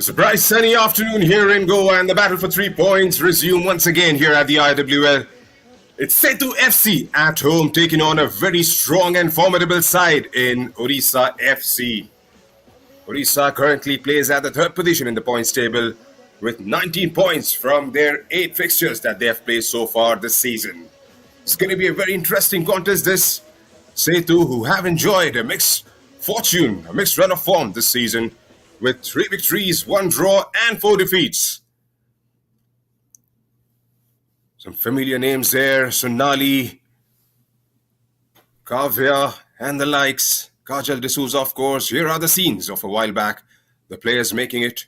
It's a bright sunny afternoon here in Goa, and the battle for 3 points resume once again here at the IWL. It's Sethu FC at home taking on a very strong and formidable side in Odisha FC. Odisha currently plays at the third position in the points table with 19 points from their 8 fixtures that they have played so far this season. It's going to be a very interesting contest this. Sethu, who have enjoyed a mixed fortune, a mixed run of form this season, with 3 victories, 1 draw, and 4 defeats. Some familiar names there: Sonali, Kavya, and the likes. Kajal D'Souza, of course. Here are the scenes of a while back, the players making it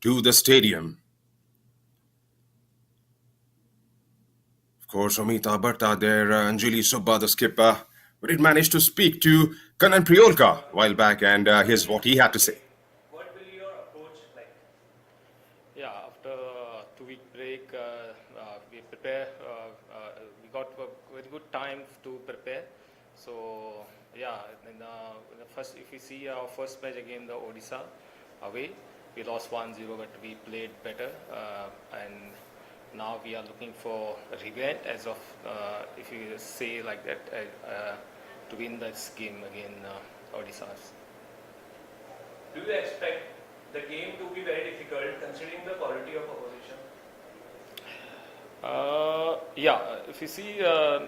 to the stadium. Of course, Amita Bhatta there, Anjali Subba, the skipper. We did manage to speak to Kanan Priolka a while back, and here's what he had to say. What will your approach like? Yeah, after a 2-week break, we prepare. We got a very good time to prepare. So yeah, in the first, if we see our first match against the Odisha away, we lost 1-0, but we played better, and now we are looking for a revenge. As of if you say like that, to win this game against Odisha. Do you expect the game to be very difficult considering the quality of opposition? Yeah, if you see,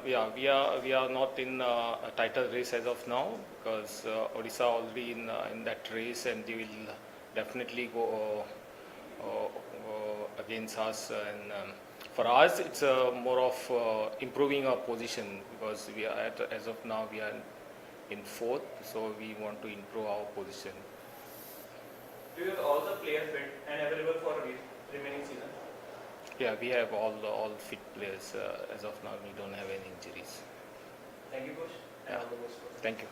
we are not in a title race as of now, because Odisha already in that race, and they will definitely go against us. And for us, it's more of improving our position, because we are as of now we are in 4th, so we want to improve our position. Do you have all the players fit and available for remaining season? Yeah, we have all fit players as of now. We don't have any injuries. Thank you, coach. And all the best. Thank you.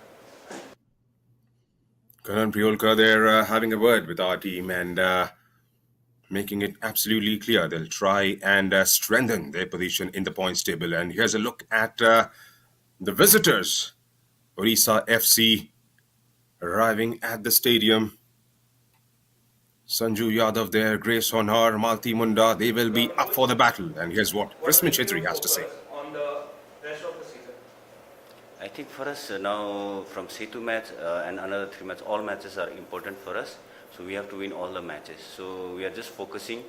Kanan Priolka there having a word with our team and making it absolutely clear they'll try and strengthen their position in the points table. And here's a look at the visitors. Odisha FC arriving at the stadium. Sanju Yadav there, Grace Honhar, Malti Munda, they will be up for the battle. And here's what Krisman Chetri has to say. On the rest of the season? I think for us now, from Sethu match and another 3 matches, all matches are important for us. So we have to win all the matches. So we are just focusing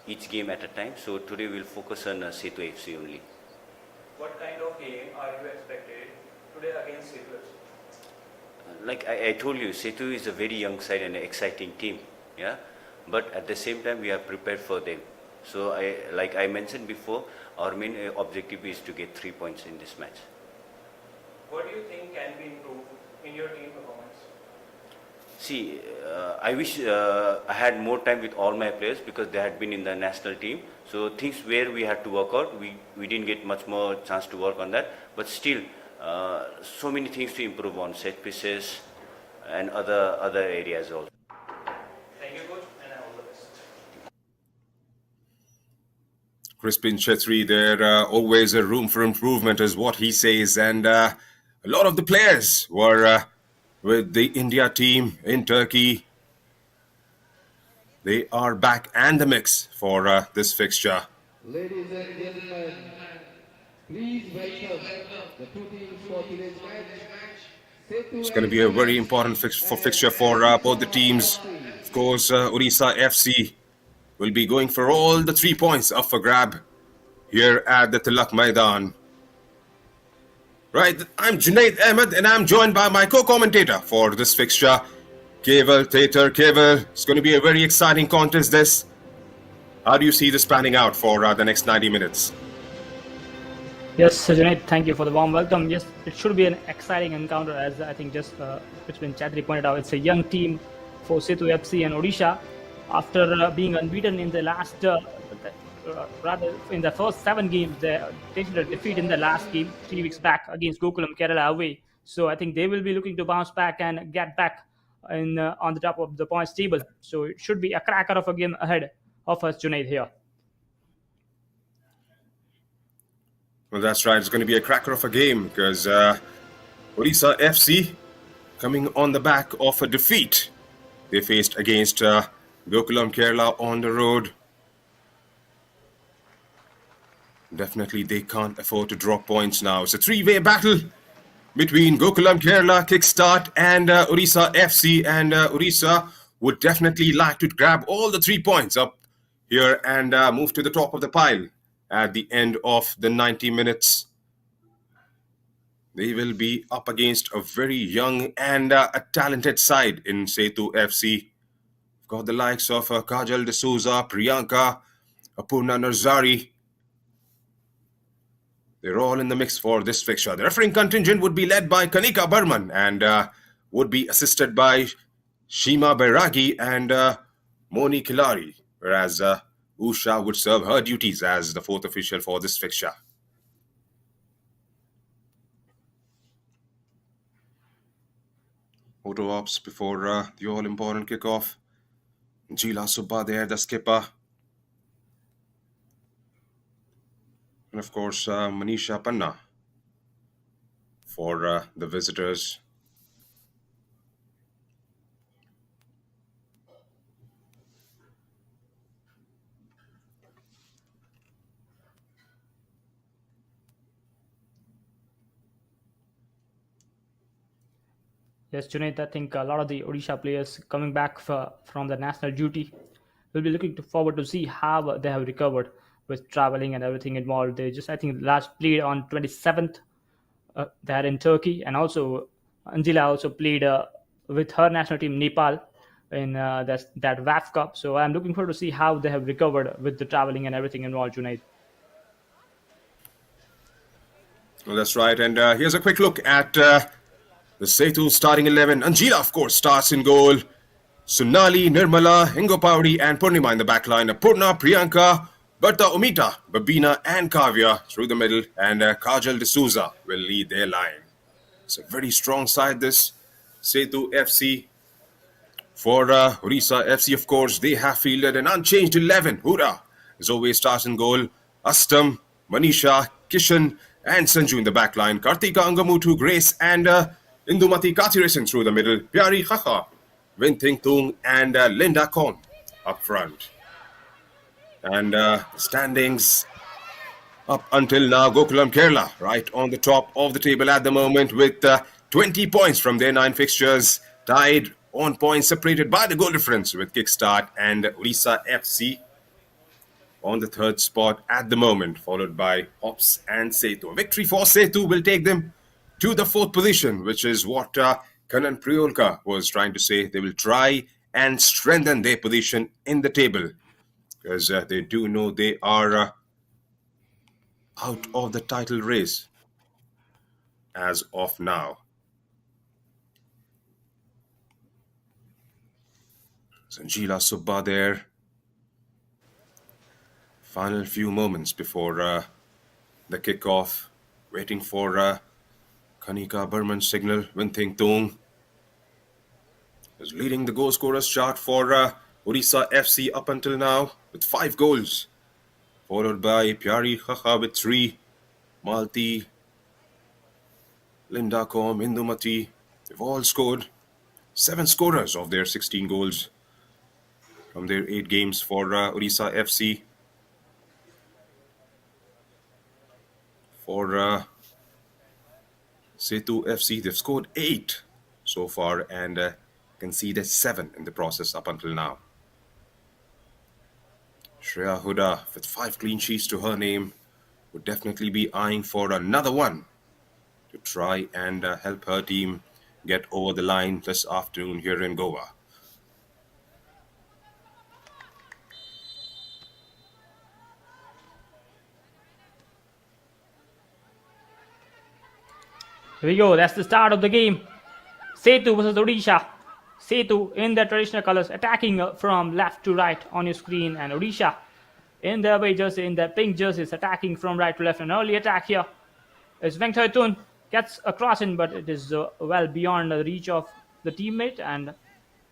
each game at a time. So today we'll focus on Sethu FC only. What kind of game are you expected today against Sethu FC? Like I told you, Sethu is a very young side and an exciting team. Yeah, but at the same time we are prepared for them. So like I mentioned before, our main objective is to get 3 points in this match. What do you think can be improved in your team performance? See, I wish I had more time with all my players, because they had been in the national team. So things where we had to work out, we didn't get much more chance to work on that. But still, so many things to improve on, set pieces and other areas also. Thank you, coach, and all the best. Crispin Chetri there, always a room for improvement is what he says. And a lot of the players were with the India team in Turkey. They are back and the mix for this fixture. Ladies and gentlemen, please welcome the 2 teams for today's match. It's going to be a very important fixture for both the teams. Of course, Odisha FC will be going for all the 3 points up for grab here at the Tilak Maidan. Right, I'm Junaid Ahmed, and I'm joined by my co-commentator for this fixture, Keval Tater. Keval, it's going to be a very exciting contest this. How do you see this panning out for the next 90 minutes? Yes, Junaid, thank you for the warm welcome. Yes, it should be an exciting encounter, as I think just Crispin Chetri pointed out. It's a young team for Sethu FC and Odisha. After being unbeaten in the last, rather in the first 7 games, they tasted a defeat in the last game 3 weeks back against Gokulam Kerala away. So I think they will be looking to bounce back and get back on the top of the points table. So it should be a cracker of a game ahead of us, Junaid, here. Well, that's right. It's going to be a cracker of a game because Odisha FC coming on the back of a defeat they faced against Gokulam Kerala on the road. Definitely they can't afford to drop points now. It's a three-way battle between Gokulam Kerala, Kickstart and Odisha FC, and Odisha would definitely like to grab all the 3 points up here and move to the top of the pile at the end of the 90 minutes. They will be up against a very young and a talented side in Sethu FC. Got the likes of Kajal D'Souza, Priyanka, Apurna Narzari. They're all in the mix for this fixture. The refereeing contingent would be led by Kanika Burman and would be assisted by Shima Bairagi and Moni Kilari, whereas Usha would serve her duties as the fourth official for this fixture. Photo ops before the all-important kickoff. Jila Subba there, the skipper. And of course, Manisha Panna for the visitors. Yes, Junaid, I think a lot of the Odisha players coming back from the national duty will be looking forward to see how they have recovered with traveling and everything involved. They just, I think, last played on 27th there in Turkey, and also Anjila also played with her national team Nepal in that WAF Cup. So I'm looking forward to see how they have recovered with the traveling and everything involved, Junaid. Well, that's right. And here's a quick look at the Sethu starting 11. Anjila, of course, starts in goal. Sunali, Nirmala, Hingopawdi, and Purnima in the back line. Purna, Priyanka, Berta Umita, Babina, and Kavya through the middle. And Kajal D'Souza will lead their line. It's a very strong side, this Sethu FC. For Odisha FC, of course, they have fielded an unchanged 11. Hura is always starts in goal. Astam, Manisha, Kishan, and Sanju in the back line. Kartika Angamutu, Grace, and Indumati Kathiresan through the middle. Pyari Khaha, Winting Tung, and Linda Kon up front. And standings up until now, Gokulam Kerala right on the top of the table at the moment with 20 points from their 9 fixtures, tied on points, separated by the goal difference with Kickstart and Odisha FC on the 3rd spot at the moment, followed by Hops and Sethu. A victory for Sethu will take them to the 4th position, which is what Kanan Priolka was trying to say. They will try and strengthen their position in the table because they do know they are out of the title race as of now. Sanjila Subba there. Final few moments before the kickoff, waiting for Kanika Burman's signal. Winting Tung is leading the goal scorers chart for Odisha FC up until now with 5 goals, followed by Pyari Khaha with 3, Malti, Linda Kom, Indumati. They've all scored. 7 scorers of their 16 goals from their 8 games for Odisha FC. For Sethu FC, they've scored 8 so far and conceded 7 in the process up until now. Shreya Huda, with 5 clean sheets to her name, would definitely be eyeing for another one to try and help her team get over the line this afternoon here in Goa. Here we go. That's the start of the game. Sethu versus Odisha. Sethu in their traditional colors, attacking from left to right on your screen, and Odisha in their away jersey, in their pink jerseys, attacking from right to left. An early attack here is Venkatun, gets a cross in, but it is well beyond the reach of the teammate. And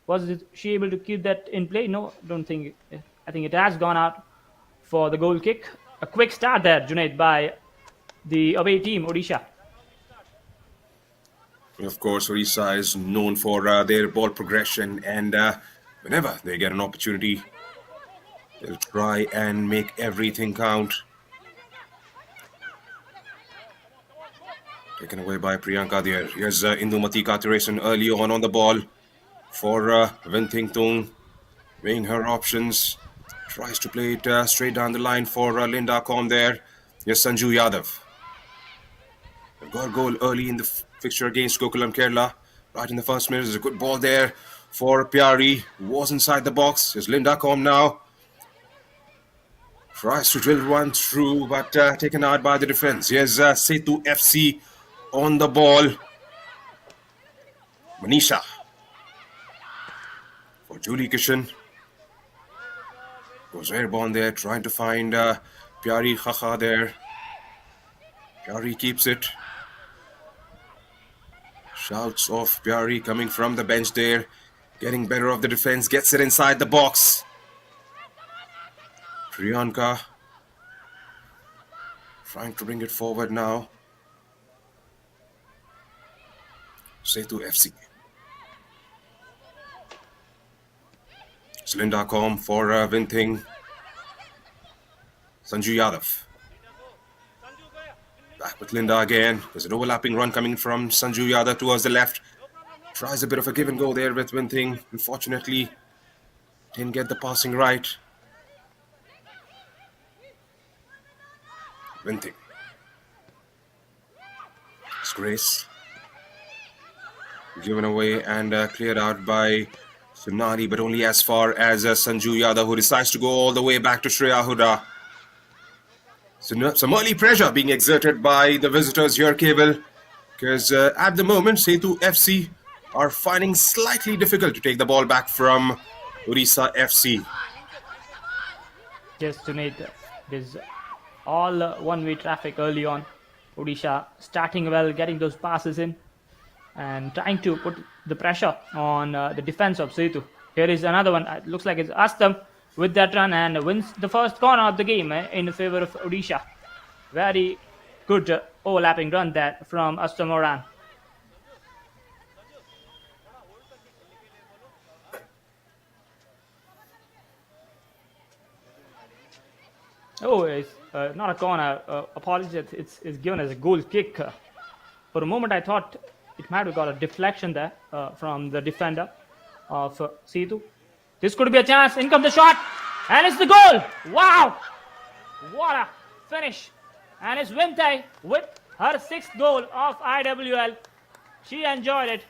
was she able to keep that in play? No, don't think. I think it has gone out for the goal kick. A quick start there, Junaid, by the away team, Odisha. Of course, Odisha is known for their ball progression and Whenever they get an opportunity, they'll try and make everything count. Taken away by Priyanka there. Here's Indumati Kathiresan early on the ball for Vinting Tung. Weighing her options. Tries to play it straight down the line for Linda Kom there. Here's Sanju Yadav. They've got a goal early in the fixture against Gokulam Kerala. Right in the first minute, there's a good ball there for Pyari. Was inside the box. Here's Linda Kom now. Tries to drill one through, but taken out by the defense. Here's Sethu FC on the ball. Manisha for Julie Kishan. Goes airborne there, trying to find Pyari Khacha there. Pyari keeps it. Shouts of Pyari coming from the bench there. Getting better of the defense, gets it inside the box. Priyanka trying to bring it forward now. Sethu FC. It's Linda Kom for Vinting. Sanju Yadav. Back with Linda again. There's an overlapping run coming from Sanju Yadav towards the left. Tries a bit of a give and go there with Vinting. Unfortunately, didn't get the passing right. Vinting. It's Grace. Given away and cleared out by Sunari, but only as far as Sanju Yadav, who decides to go all the way back to Shreya Huda. So some early pressure being exerted by the visitors here, Cable, because at the moment, Sethu FC are finding slightly difficult to take the ball back from Odisha FC. Yes, Junaid, there's all one-way traffic early on. Odisha starting well, getting those passes in, and trying to put the pressure on the defense of Sethu. Here is another one. It looks like it's Astam with that run and wins the first corner of the game in favor of Odisha. Very good overlapping run there from Astam Moran. Oh, it's not a corner. Apologies, it's given as a goal kick. For a moment, I thought it might have got a deflection there from the defender of Sethu. This could be a chance. In comes the shot. And it's the goal. Wow. What a finish. And it's Vintai with her 6th goal of IWL. She enjoyed it.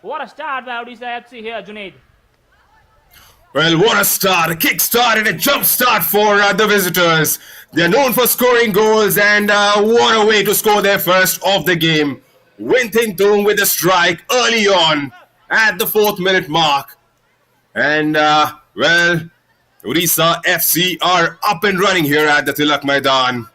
What a start by Odisha FC here, Junaid. Well, what a start, a kick start and a jump start for the visitors. They're known for scoring goals, and what a way to score their first of the game. Vinting Tung with a strike early on at the 4th minute mark. And, well, Odisha FC are up and running here at the Tilak Maidan.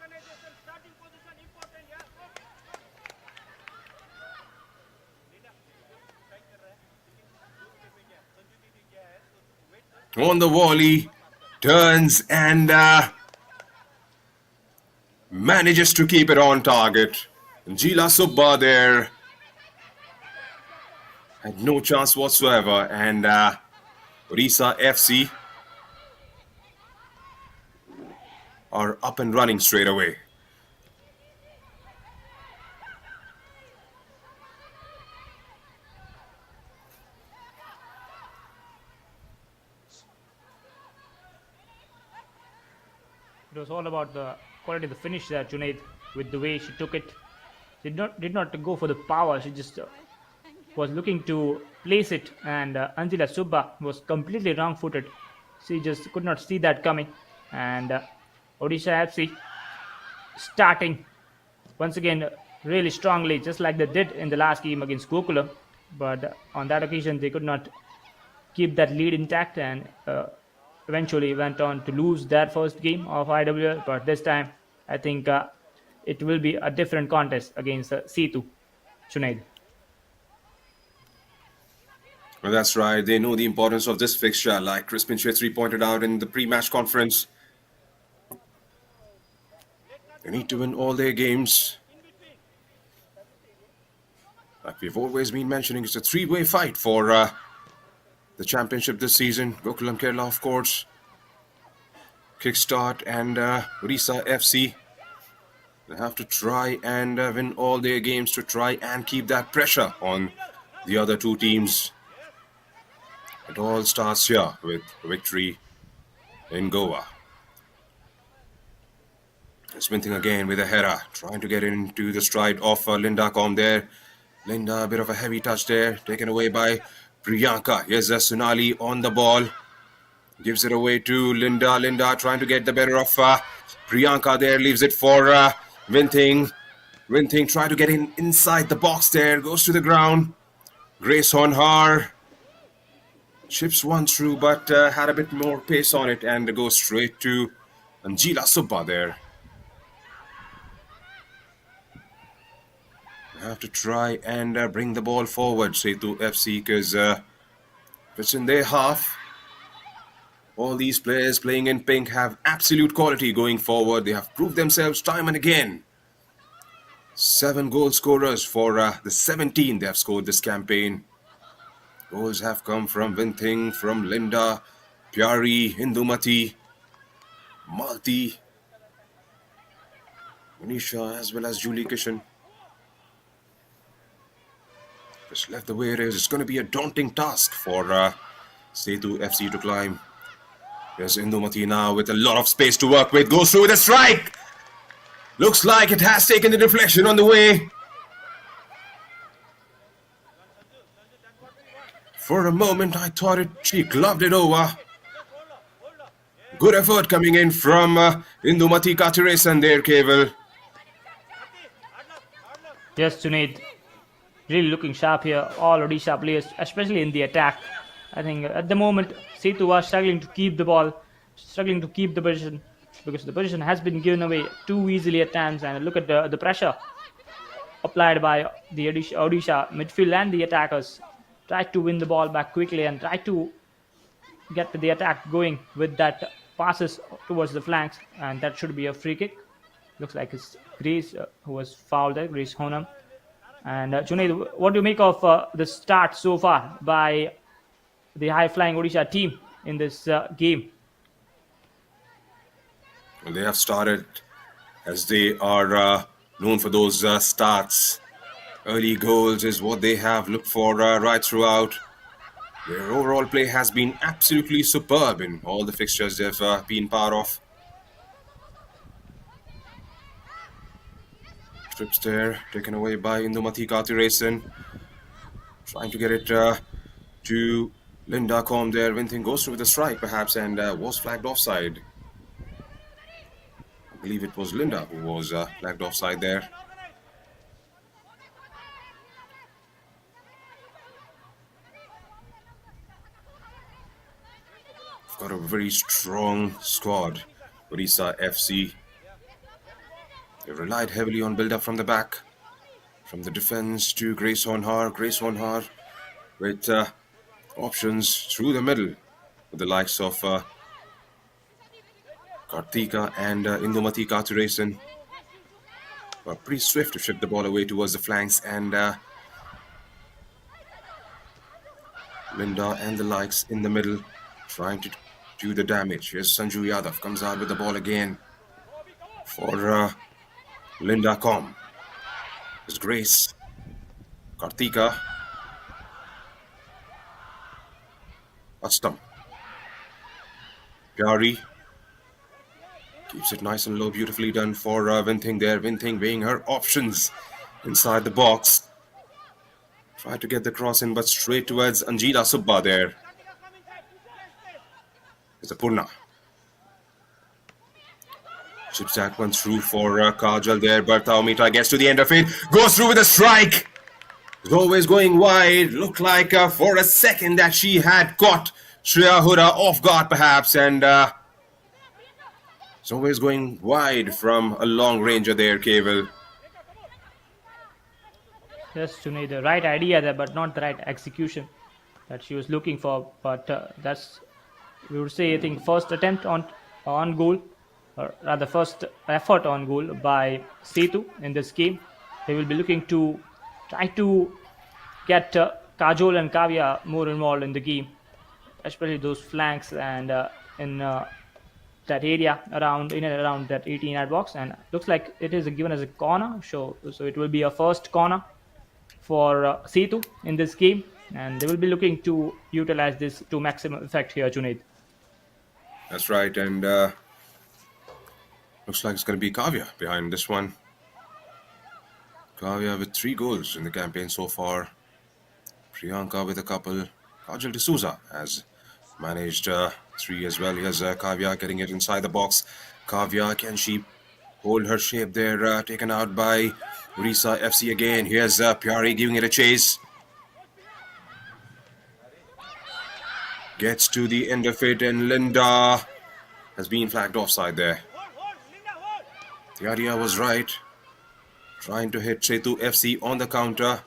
On the volley, turns and manages to keep it on target. Jila Subba there had no chance whatsoever, and Odisha FC are up and running straight away. It was all about the quality of the finish there, Junaid, with the way she took it. She did not go for the power. She just was looking to place it, and Anjila Subba was completely wrong-footed. She just could not see that coming. And Odisha FC starting once again really strongly, just like they did in the last game against Gokulam. But on that occasion, they could not keep that lead intact, and eventually went on to lose their first game of IWL. But this time, I think it will be a different contest against Sethu, Junaid. Well, that's right. They know the importance of this fixture, like Crispin Chetri pointed out in the pre-match conference. They need to win all their games. Like we've always been mentioning, it's a three-way fight for the championship this season. Gokulam Kerala, of course. Kickstart and Odisha FC. They have to try and win all their games to try and keep that pressure on the other two teams. It all starts here with victory in Goa. Smithing again with a header, trying to get into the stride of Linda Com there. Linda, a bit of a heavy touch there, taken away by Priyanka. Here's Sonali on the ball. Gives it away to Linda. Linda trying to get the better of Priyanka there. Leaves it for Winting. Winting trying to get inside the box there. Goes to the ground. Grace on her. Chips one through, but had a bit more pace on it and goes straight to Anjila Subba there. Have to try and bring the ball forward, Sethu FC, because if it's in their half, all these players playing in pink have absolute quality going forward. They have proved themselves time and again. 7 goal scorers for the 17 they have scored this campaign. Goals have come from Vinting, from Linda, Pyari, Indumati, Malti, Manisha, as well as Julie Kishan. Just left the way it is. It's going to be a daunting task for Sethu FC to climb. There's Indumati now with a lot of space to work with. Goes through with a strike. Looks like it has taken the deflection on the way. For a moment, I thought she gloved it over. Good effort coming in from Indumati Katiresan there, Keval. Yes, Junaid. Really looking sharp here. All Odisha players, especially in the attack. I think at the moment, Sethu was struggling to keep the ball, struggling to keep the position, because the position has been given away too easily at times. And look at the pressure applied by the Odisha midfield and the attackers. Tried to win the ball back quickly and tried to get the attack going with that passes towards the flanks, and that should be a free kick. Looks like it's Grace who was fouled there, Grace Honam. And Junaid, what do you make of the start so far by the high-flying Odisha team in this game? Well, they have started as they are known for those starts. Early goals is what they have looked for right throughout. Their overall play has been absolutely superb in all the fixtures they've been part of. Trips there, taken away by Indumati Katiresan. Trying to get it to Linda Com there. Winting goes through with a strike perhaps and was flagged offside. I believe it was Linda who was flagged offside there. We've got a very strong squad, Odisha FC. They relied heavily on build-up from the back. From the defense to Grace Honhar. Grace Honhar with options through the middle with the likes of Kartika and Indumati Katiresan. Pretty swift to ship the ball away towards the flanks, and Linda and the likes in the middle trying to do the damage. Here's Sanju Yadav, comes out with the ball again for Linda Com. There's Grace, Kartika, Astam, Pyari. Keeps it nice and low, beautifully done for Vinting there. Vinting weighing her options inside the box. Tried to get the cross in, but straight towards Anjila Subba there. It's a Purna. Chips that one through for Kajal there, but Taumita gets to the end of it. Goes through with a strike. It's always going wide. Looked like for a second that she had caught Shreya Huda off guard perhaps, and it's always going wide from a long ranger there, Keval. Yes, Junaid, the right idea there, but not the right execution that she was looking for. But that's, we would say, I think, first attempt on goal, or rather first effort on goal by Sethu in this game. They will be looking to try to get Kajol and Kavya more involved in the game. especially those flanks and in that area around in and around that 18-yard box. And looks like it is given as a corner. So it will be a first corner for Sethu in this game, and they will be looking to utilize this to maximum effect here, Junaid. That's right, and looks like it's going to be Kavya behind this one. Kavya with 3 goals in the campaign so far. Priyanka with a couple. Kajal D'Souza has managed 3 as well. Here's Kavya getting it inside the box. Kavya, can she hold her shape there? Taken out by Odisha FC again. Here's Pyari giving it a chase. Gets to the end of it, and Linda has been flagged offside there. The idea was right. Trying to hit Sethu FC on the counter.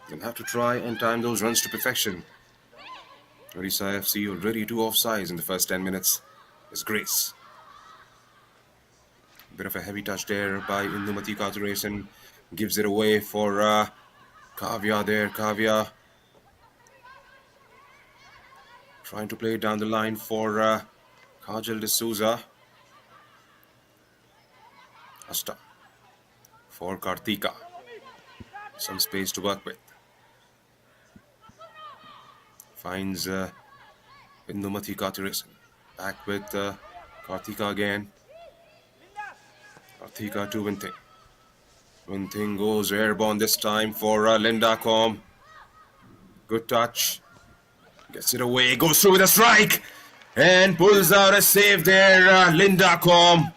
They'll have to try and time those runs to perfection. Odisha FC already 2 offsides in the first 10 minutes. It's Grace. Bit of a heavy touch there by Indumati Kathuresan. Gives it away for Kavya there. Kavya trying to play it down the line for Kajal D'Souza. Asta for Karthika. Some space to work with. Finds Indumati Kathuresan. Back with Karthika again. Karthika to Winting. Winting goes airborne this time for Linda Com. Good touch. Gets it away. Goes through with a strike. And pulls out a save there, Linda Com.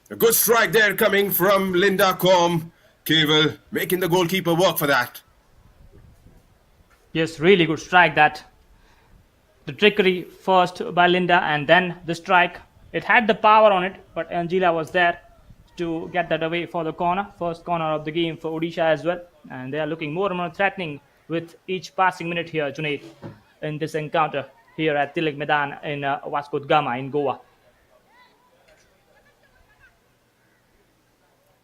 A good strike there coming from Linda Com. Cable making the goalkeeper work for that. Yes, really good strike that. The trickery first by Linda and then the strike. It had the power on it, but Angela was there to get that away for the corner. First corner of the game for Odisha as well. And they are looking more and more threatening with each passing minute here, Junaid, in this encounter here at Tilak Medan in Vasco da Gama in Goa.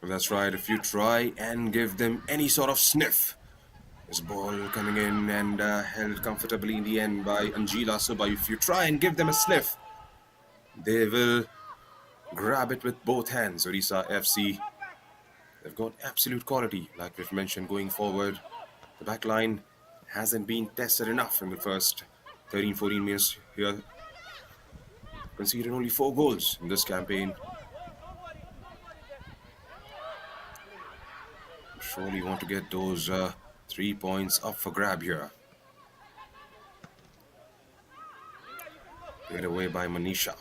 Well, that's right. If you try and give them any sort of sniff, this ball coming in and held comfortably in the end by Angela Suba. If you try and give them a sniff, they will grab it with both hands. Odisha FC, they've got absolute quality, like we've mentioned, going forward. The back line hasn't been tested enough in the first 13-14 minutes here. Conceded only 4 goals in this campaign. Surely want to get those 3 points up for grab here. Get away by Manisha.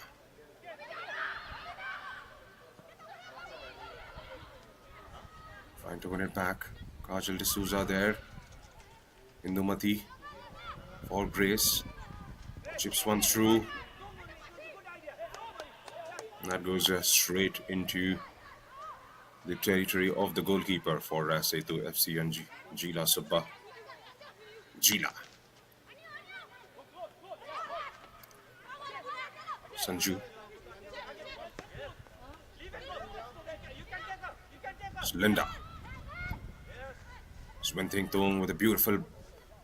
Trying to win it back. Kajal D'Souza there. Indumati for Grace. Chips one through. And that goes straight into the territory of the goalkeeper for Sethu FC and Gila Subba. Gila. Sanju. It's Linda. Swinting Tung with a beautiful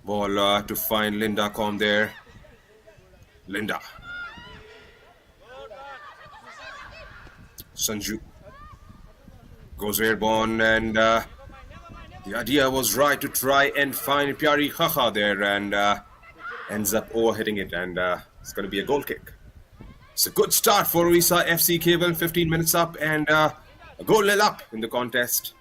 ball to find Linda Com there. Linda. Sanju. Goes airborne, and the idea was right to try and find Pyari Khaha there, and ends up overhitting it, and it's going to be a goal kick. It's a good start for Odisha FC. Cable, 15 minutes up, and a goal nil up in the contest.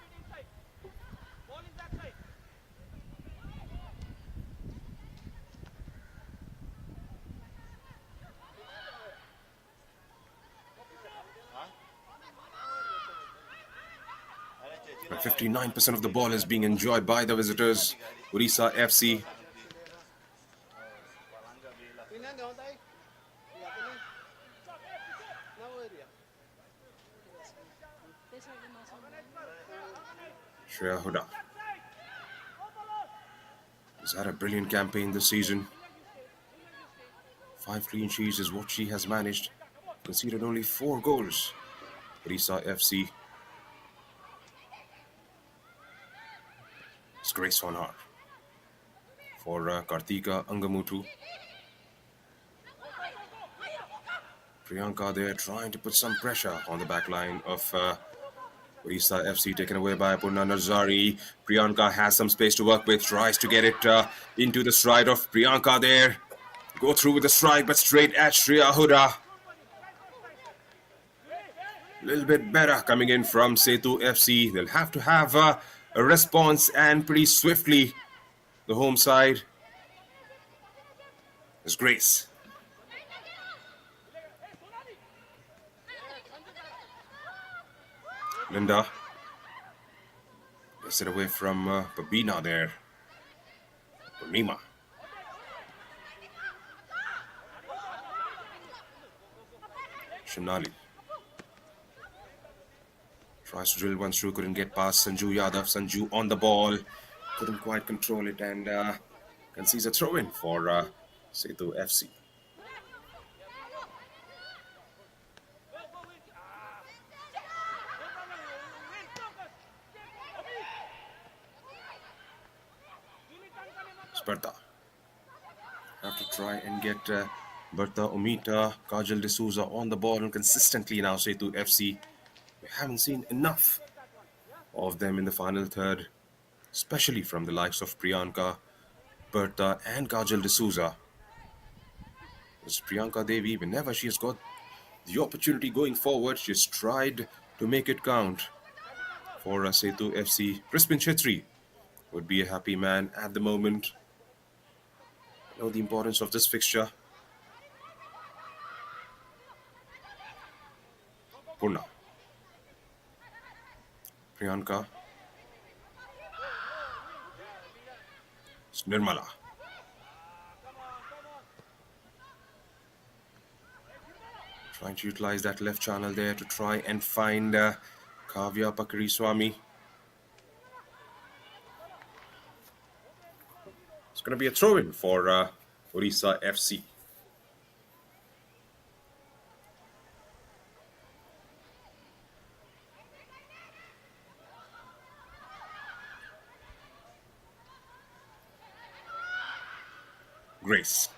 And 59% of the ball is being enjoyed by the visitors, Odisha FC. Shreya Huda has had a brilliant campaign this season. 5 clean sheets is what she has managed. Conceded only 4 goals. Odisha FC. It's Grace on her for Kartika Angamutu. Priyanka there trying to put some pressure on the back line of Odisha FC, taken away by Purna Nazari. Priyanka has some space to work with, tries to get it into the stride of Priyanka there. Go through with the strike, but straight at Shreya Huda. A little bit better coming in from Sethu FC. They'll have to have a response, and pretty swiftly the home side is Grace. Linda gets it away from Babina there. Nima. Shanali tries to drill one through, couldn't get past Sanju Yadav. Sanju on the ball, couldn't quite control it, and concedes a throw-in for Sethu FC. Bertha. Have to try and get Bertha, Omita, Kajal D'Souza on the ball, and consistently now Sethu FC. We haven't seen enough of them in the final third, especially from the likes of Priyanka, Bertha and Kajal D'Souza. As Priyanka Devi, whenever she has got the opportunity going forward, she's tried to make it count for Sethu FC. Crispin Chetri would be a happy man at the moment. Know the importance of this fixture. Purna. Priyanka. It's Nirmala. Trying to utilize that left channel there to try and find Kavya Pakariswamy. It's going to be a throw-in for Odisha FC. Grace.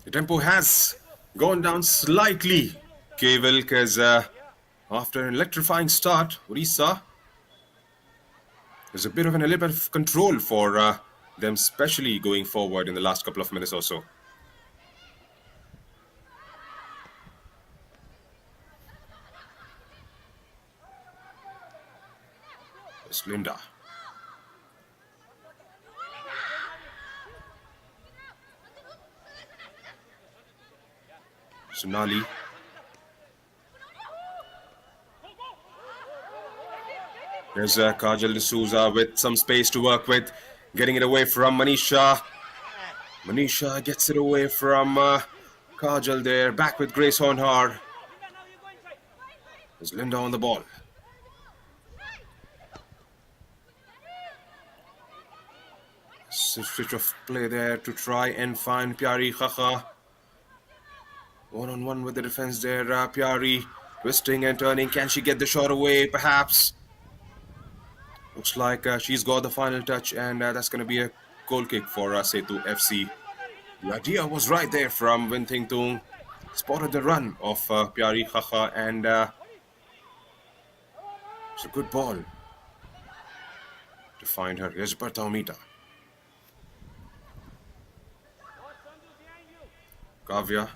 The tempo has gone down slightly, Keval, because after an electrifying start, Odisha, there's a bit of an element of control for them, especially going forward in the last couple of minutes or so. It's Linda. Sonali. There's Kajal D'Souza with some space to work with, getting it away from Manisha. Manisha gets it away from Kajal there, back with Grace Honhar. There's Linda on the ball. Switch of play there to try and find Pyari Khacha. One-on-one with the defense there, Pyari twisting and turning. Can she get the shot away? Perhaps. Looks like she's got the final touch, and that's going to be a goal kick for Sethu FC. The idea was right there from Winthingtung. Spotted the run of Pyari Khacha, and it's a good ball to find her. Here's Bertha Omita. Kavya.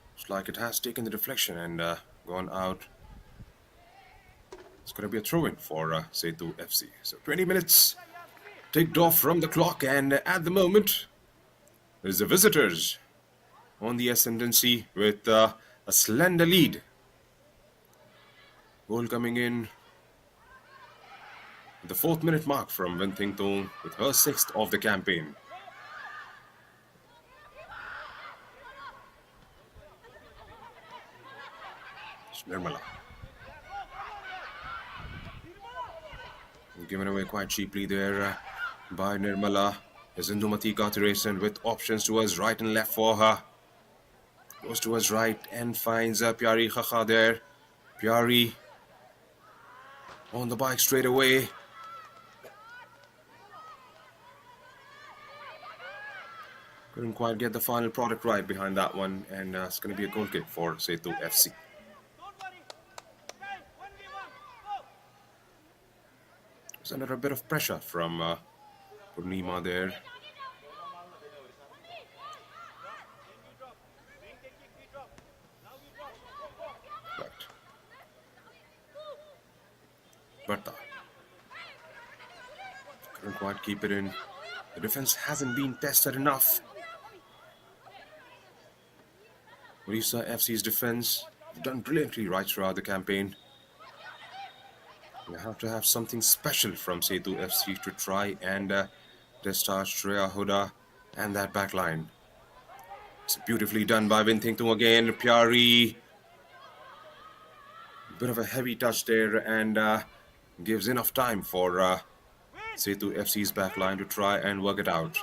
Looks like it has taken the deflection and gone out. It's going to be a throw-in for Sethu FC. So 20 minutes ticked off from the clock, and at the moment, there's the visitors on the ascendancy with a slender lead. Goal coming in at the 4th minute mark from Winthington with her 6th of the campaign. It's Nirmala. given away quite cheaply there by Nirmala. Is Indumati Kathiresan with options towards right and left for her. Goes towards right and finds Pyari Khakha there. Pyari on the bike straight away. Couldn't quite get the final product right behind that one, and it's going to be a goal kick for Sethu FC. It's under a bit of pressure from Purnima there. But couldn't quite keep it in. The defense hasn't been tested enough. Odisha FC's defense have done brilliantly right throughout the campaign. You have to have something special from Sethu FC to try and discharge Shreya Huda and that back line. It's beautifully done by Winthington again. Pyari. Bit of a heavy touch there and gives enough time for Sethu FC's back line to try and work it out.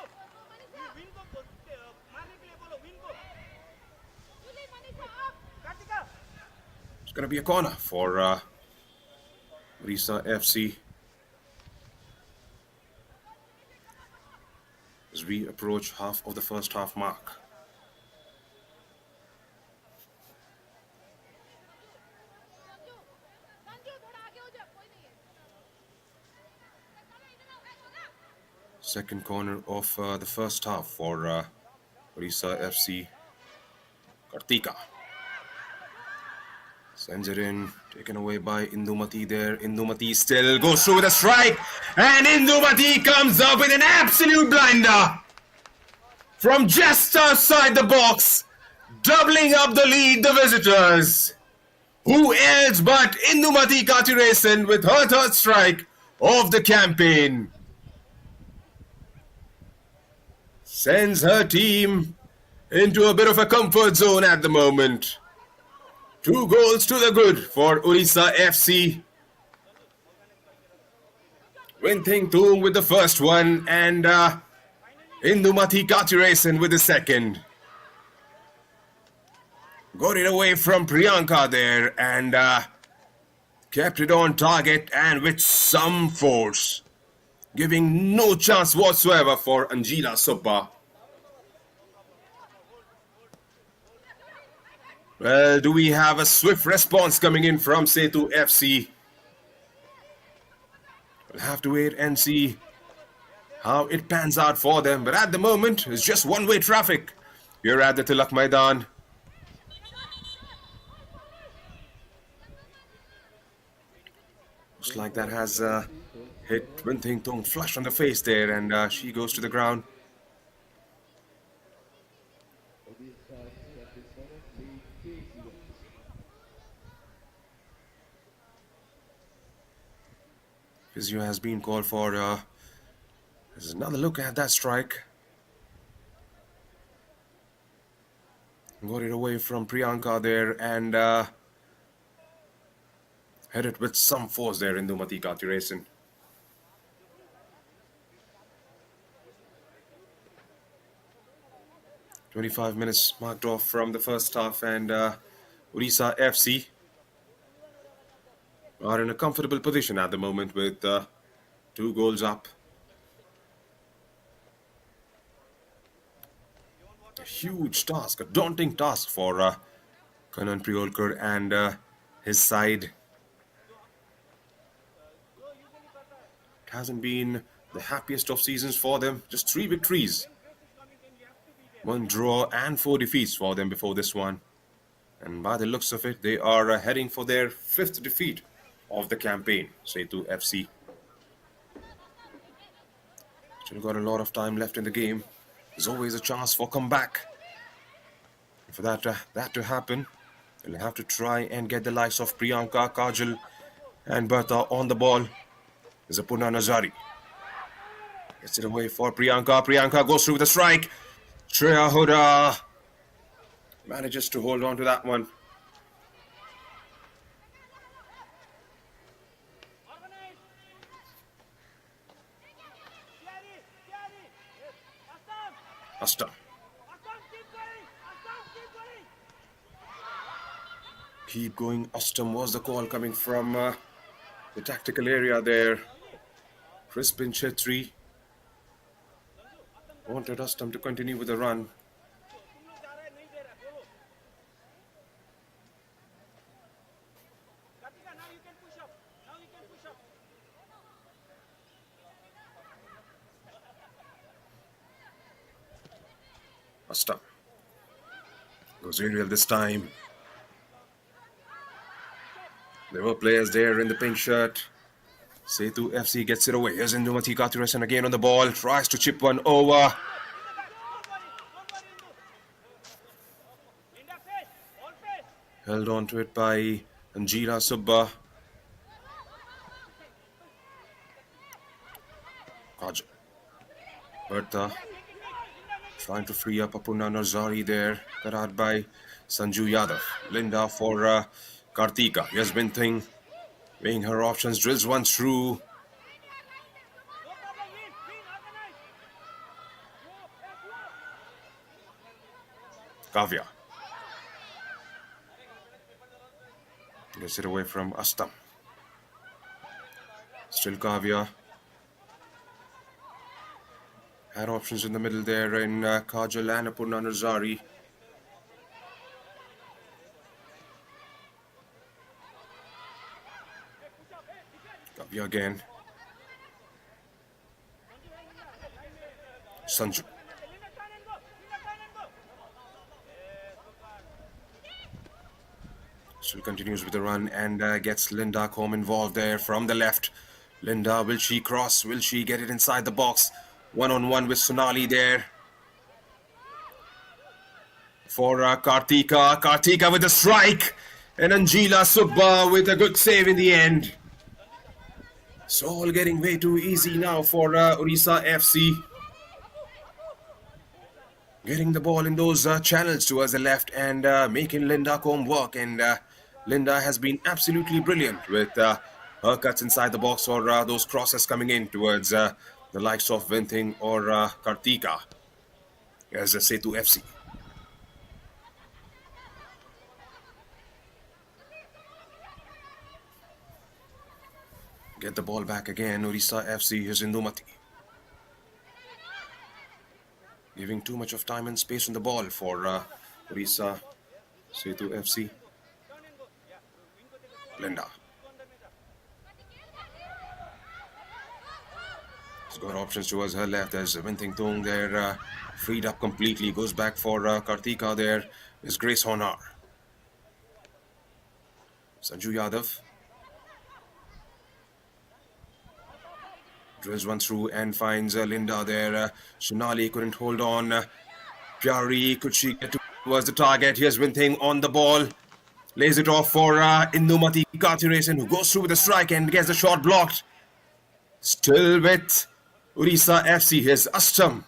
It's going to be a corner for Odisha FC as we approach half of the first half mark. Second corner of the first half for Odisha FC. Kartika sends it in, taken away by Indumati there. Indumati still goes through with a strike, and Indumati comes up with an absolute blinder from just outside the box, doubling up the lead, the visitors. Who else but Indumati Kathiresan with her third strike of the campaign sends her team into a bit of a comfort zone at the moment. 2 goals to the good for Odisha FC. Winthington with the first one and Indumati Kathiresan with the second. Got it away from Priyanka there and kept it on target and with some force, giving no chance whatsoever for Anjila Subba. Well, do we have a swift response coming in from Sethu FC? We'll have to wait and see how it pans out for them. But at the moment, it's just one-way traffic here at the Tilak Maidan. Looks like that has hit Winthington flush on the face there, and she goes to the ground. Physio has been called for. There's another look at that strike. Got it away from Priyanka there and headed with some force there in Indumati Kathiresan. "25 minutes marked off from the first half, and Odisha FC are in a comfortable position at the moment with 2 goals up. A huge task, a daunting task for Kanan Priolkar and his side. It hasn't been the happiest of seasons for them. Just 3 victories, 1 draw and 4 defeats for them before this one. And by the looks of it, they are heading for their 5th defeat of the campaign, Sethu FC. Still got a lot of time left in the game. There's always a chance for comeback. And for that to happen, they'll have to try and get the likes of Priyanka, Kajal and Bertha on the ball. There's a Purna Nazari. Gets it away for Priyanka. Priyanka goes through with a strike. Shreya Huda manages to hold on to that one. Asta. Keep going, Astam was the call coming from the tactical area there. Crispin Chetri wanted Astam to continue with the run. Astam goes aerial this time. There were players there in the pink shirt. Sethu FC gets it away. Here's Indumati Kathiresan again on the ball. Tries to chip one over. Held on to it by Anjila Subba. Kajal. Bertha. Trying to free up Apurna Narzari there. Cut out by Sanju Yadav. Linda for Kartika. Here's Binting. Weighing her options. Drills one through. Kavya. Gets it away from Astam. Still Kavya. Had options in the middle there in Kajal and Apurna Narzari. Kavya again. Sanju. Still continues with the run and gets Linda Combe involved there from the left. Linda, will she cross? Will she get it inside the box? One-on-one with Sonali there. For Kartika. Kartika with a strike. And Anjila Subba with a good save in the end. It's all getting way too easy now for Odisha FC. Getting the ball in those channels towards the left and making Linda Combe work. And Linda has been absolutely brilliant with her cuts inside the box or those crosses coming in towards the likes of Vinting or Kartika as a Sethu FC. Get the ball back again. Odisha FC is Indumati. Giving too much of time and space on the ball for Odisha Sethu FC. Linda. She's got options towards her left. There's Vinting Tung there, freed up completely. Goes back for Kartika there. Is Grace Honar. Sanju Yadav. Drills one through and finds Linda there. Sonali couldn't hold on. Pyari, could she get towards the target? Here's Vinting on the ball. Lays it off for Indumati Kathiresan, who goes through with a strike and gets the shot blocked. Still with Odisha FC. Here's Astam.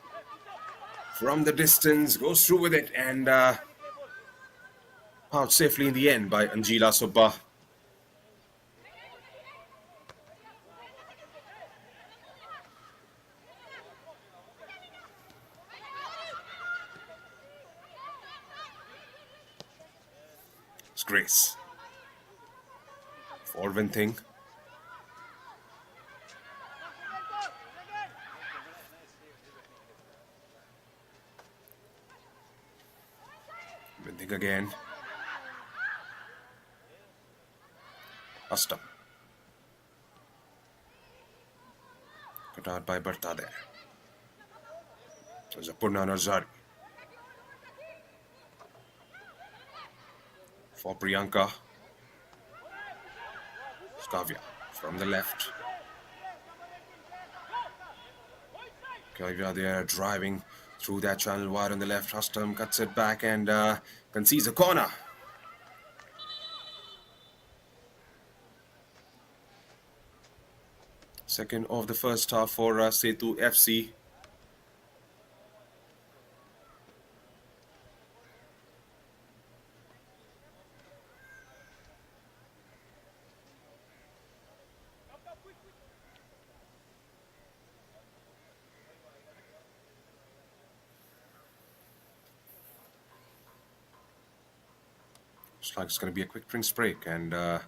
From the distance, goes through with it and out safely in the end by Anjila Subba. It's Grace. For Vinting. Vinting again. Astam. Cut out by Bertha there. There's Apurna Narzari. For Priyanka. Kavya from the left. Kavya there driving through that channel wide on the left. Astam cuts it back and concedes a corner. Second of the first half for Sethu FC. Looks like it's going to be a quick drinks break and a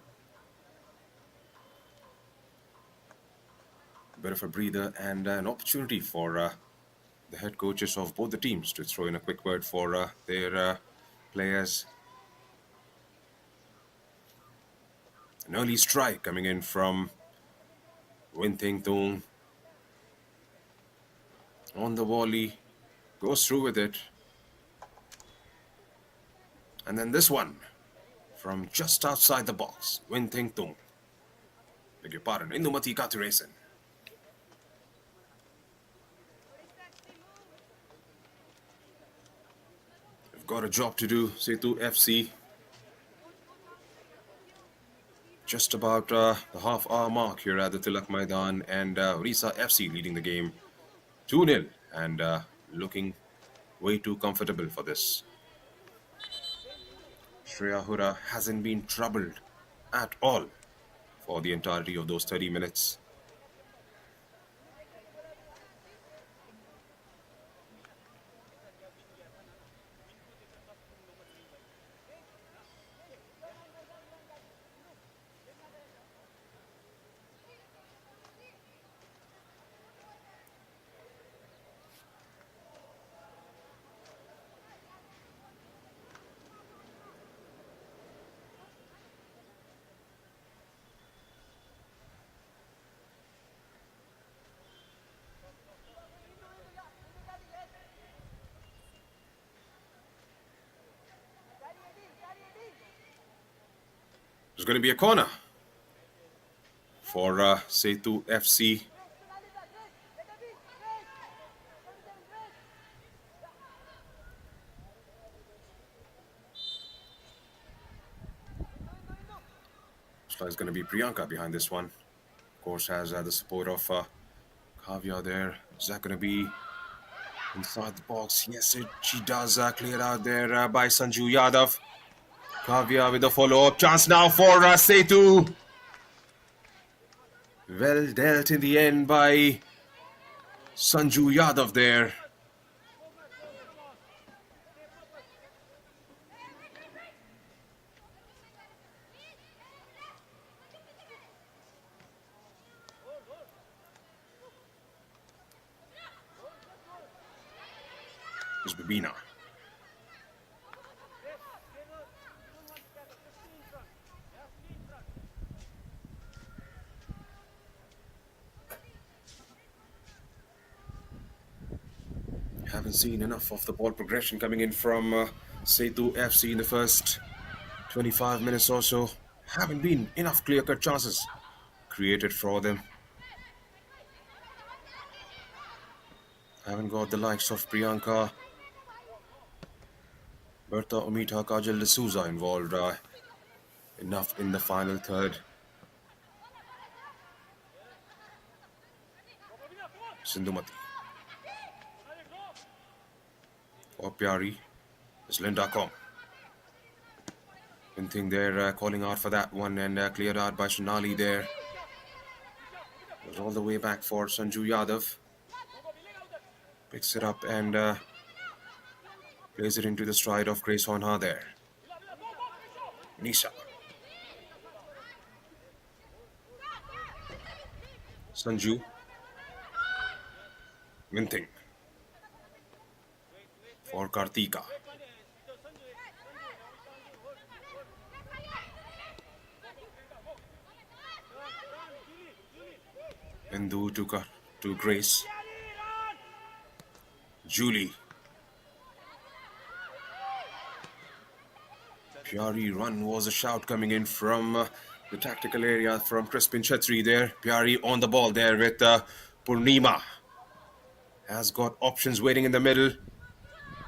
bit of a breather and an opportunity for the head coaches of both the teams to throw in a quick word for their players. An early strike coming in from Win Ting Tung. On the volley, goes through with it. And then this one from just outside the box, Win Ting Tung. Beg your pardon, Indumati Katuraisen. We've got a job to do, Sethu FC. Just about the half-hour mark here at the Tilak Maidan, and Odisha FC leading the game 2-0 and looking way too comfortable for this. Shreya Hura hasn't been troubled at all for the entirety of those 30 minutes. There's going to be a corner for Sethu FC. Looks like it's going to be Priyanka behind this one. Of course, has the support of Kavya there. Is that going to be inside the box? Yes, she does clear out there by Sanju Yadav. Kavya with a follow-up chance now for Sethu. Well dealt in the end by Sanju Yadav there. It's Babina. Haven't seen enough of the ball progression coming in from Sethu FC in the first 25 minutes or so. Haven't been enough clear-cut chances created for them. Haven't got the likes of Priyanka, Bertha Omita, Kajal D'Souza involved enough in the final third. Sindhumati. For Pyari is Linda Kong. Anything there calling out for that one and cleared out by Sonali there. Goes all the way back for Sanju Yadav. Picks it up and plays it into the stride of Grace Honha there. Nisha. Sanju. Minting. For Kartika. Hindu to Grace. Julie. Pyari run was a shout coming in from the tactical area from Crispin Chetri there. Pyari on the ball there with Purnima. Has got options waiting in the middle.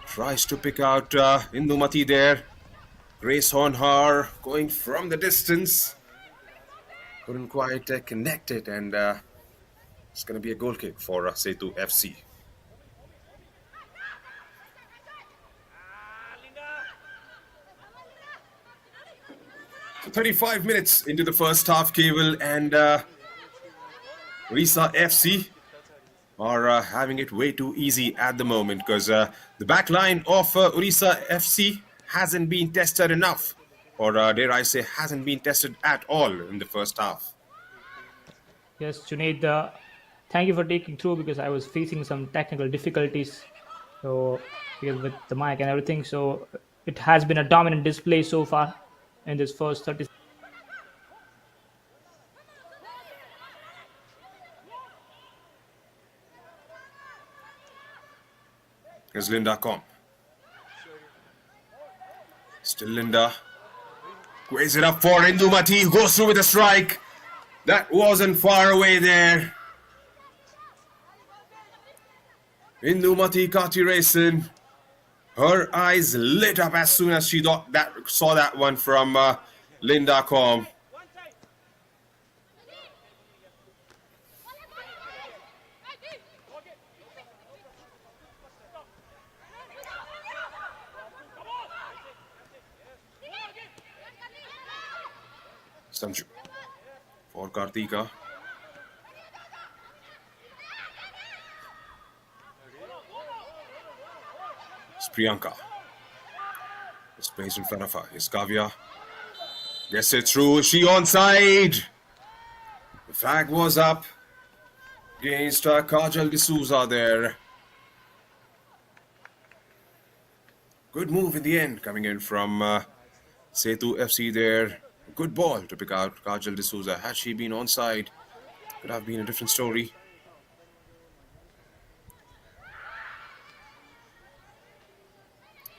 Tries to pick out Indumati there. Grace Honhar going from the distance. Couldn't quite connect it, and it's going to be a goal kick for Sethu FC. So 35 minutes into the first half, Cable, and Odisha FC are having it way too easy at the moment because the back line of Odisha FC hasn't been tested enough or dare I say, hasn't been tested at all in the first half. Yes, Junaid, thank you for taking through because I was facing some technical difficulties. So, because with the mic and everything, so it has been a dominant display so far in this first 30. Here's Linda Comp. Still Linda. Squares it up for Indumati. Goes through with a strike. That wasn't far away there. Indumati Kati racing. Her eyes lit up as soon as she saw that one from Linda Comp. Sanju for Kartika. It's Priyanka. Space in front of her. Here's Kavya. Gets it through. Is she onside? The flag was up against Kajal D'Souza there. Good move in the end coming in from Sethu FC there. Good ball to pick out Kajal D'Souza. Had she been onside, could have been a different story.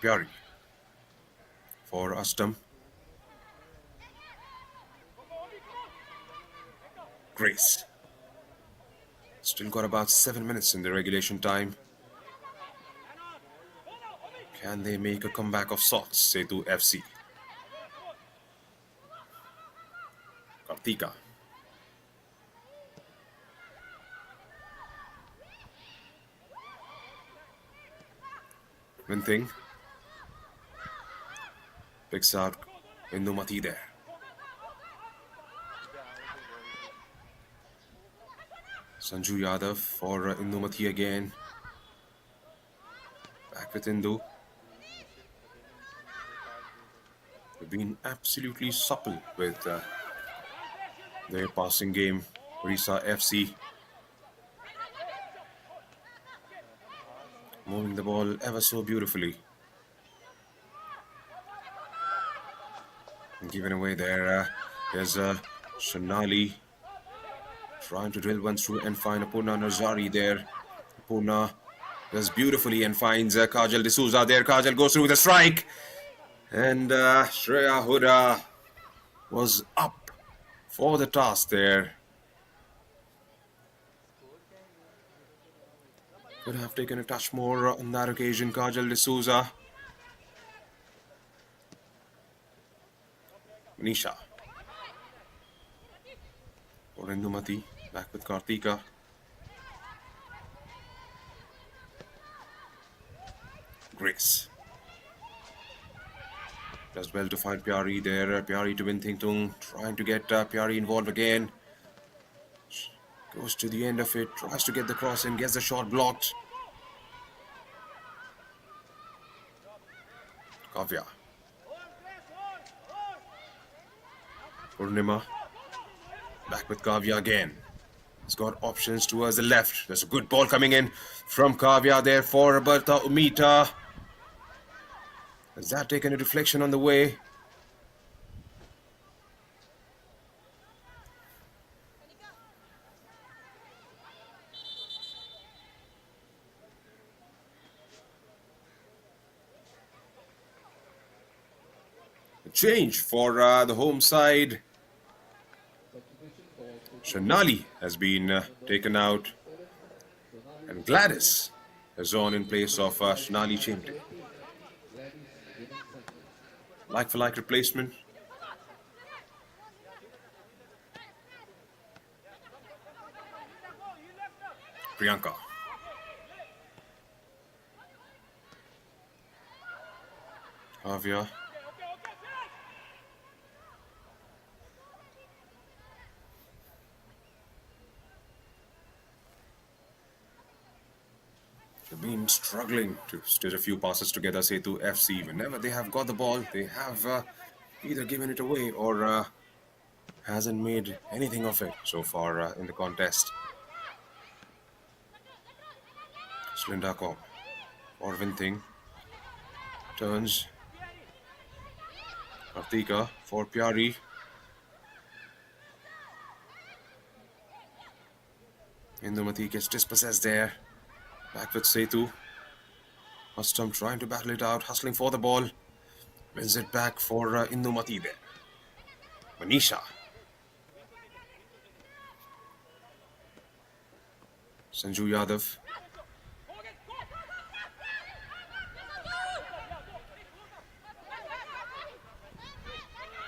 Pyari for Astam. Grace. Still got about 7 minutes in the regulation time. Can they make a comeback of sorts, Sethu FC? Kartika. Winthing. Picks out Indumati there. Sanju Yadav for Indumati again. Back with Indu. They've been absolutely supple with their passing game. Odisha FC moving the ball ever so beautifully. Given away there. There's Shanali trying to drill one through and find Apurna Nazari there. Apurna does beautifully and finds Kajal D'Souza there. Kajal goes through with a strike. And Shreya Huda was up for the task there. Could have taken a touch more on that occasion, Kajal D'Souza. Nisha. For Indumati. Back with Kartika. Grace. Does well to find Pyari there. Pyari to Winthington. Trying to get Pyari involved again. Goes to the end of it. Tries to get the cross in. Gets the shot blocked. Kavya. Purnima. Back with Kavya again. He's got options towards the left. There's a good ball coming in from Kavya there for Bertha Umita. Has that taken a deflection on the way? A change for the home side. Shanali has been taken out, and Gladys is on in place of Shanali Chimte. Like for like replacement. Priyanka. Kavya. They've been struggling to stitch a few passes together, Sethu FC. Whenever they have got the ball, they have either given it away or hasn't made anything of it so far in the contest. Slindakov or Vinting turns. Kartika for Pyari. Indumati gets dispossessed there. Back with Sethu. Astam trying to battle it out, hustling for the ball. Wins it back for Indumati there. Manisha. Sanju Yadav.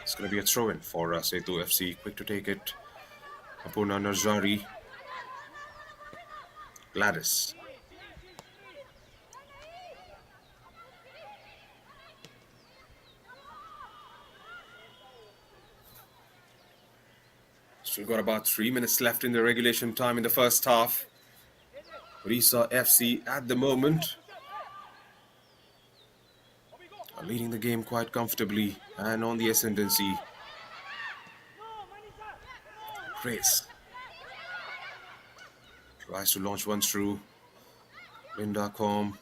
It's going to be a throw-in for Sethu FC. Quick to take it. Apurna Narzari. Gladys. Still got about 3 minutes left in the regulation time in the first half. Odisha FC at the moment are leading the game quite comfortably and on the ascendancy. Grace tries to launch one through. Linda Com.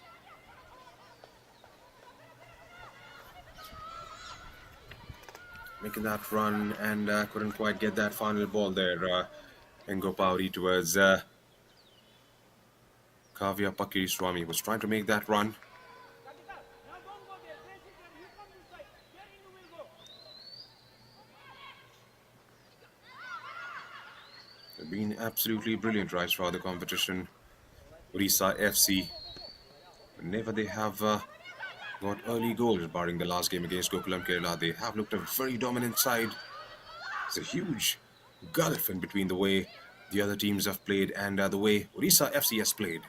Making that run and couldn't quite get that final ball there. Engo Pauri towards Kavya Pakiri Swami was trying to make that run. They've been absolutely brilliant right throughout the competition. Odisha FC. Whenever they have got early goals, barring the last game against Gokulam Kerala, they have looked a very dominant side. There's a huge gulf in between the way the other teams have played and the way Odisha FC has played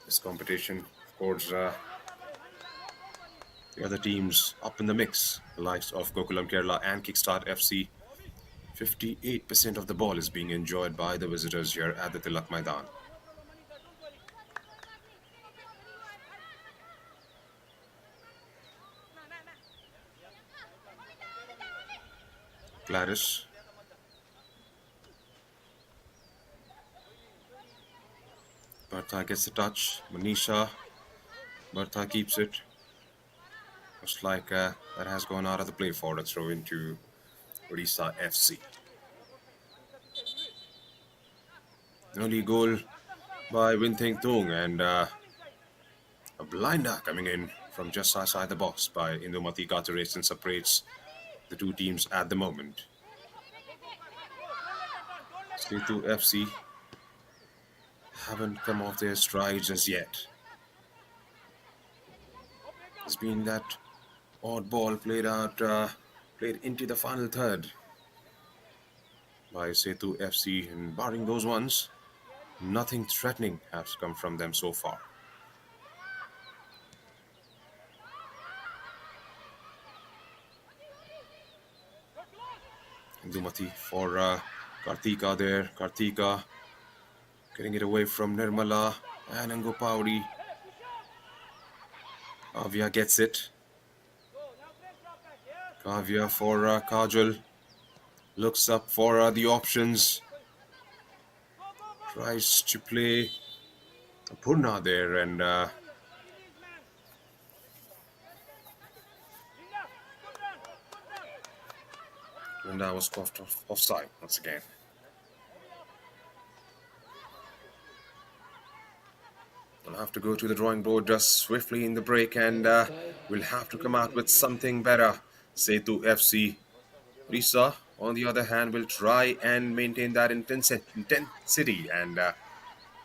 this competition. Of course, the other teams up in the mix, the likes of Gokulam Kerala and Kickstart FC. 58% of the ball is being enjoyed by the visitors here at the Tilak Maidan. Gladys. Bertha gets the touch. Manisha. Bertha keeps it. Looks like that has gone out of the play for a throw into Odisha FC. Early goal by Winthing Tung and a blinder coming in from just outside the box by Indumati Katurason separates the two teams at the moment. Sethu FC haven't come off their strides as yet. It's been that odd ball played into the final third by Sethu FC, and barring those ones, nothing threatening has come from them so far. Indumati for Kartika there. Kartika getting it away from Nirmala and Angopauri. Kavya gets it. Kavya for Kajal. Looks up for the options. Tries to play Purna there and Linda was caught offside once again. We'll have to go to the drawing board just swiftly in the break and we'll have to come out with something better. Sethu FC. Odisha, on the other hand, will try and maintain that intensity and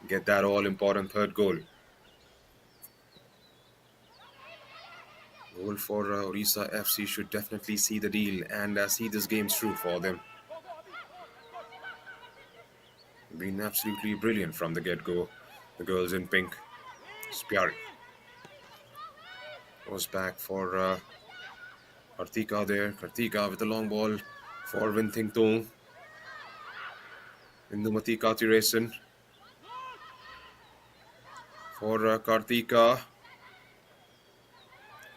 get that all-important third goal. Goal for Odisha FC should definitely see the deal and see this game through for them. Been absolutely brilliant from the get-go. The girls in pink. Spiari goes back for Kartika there. Kartika with the long ball for Winthing Tung. Indumati Katirasan for Kartika.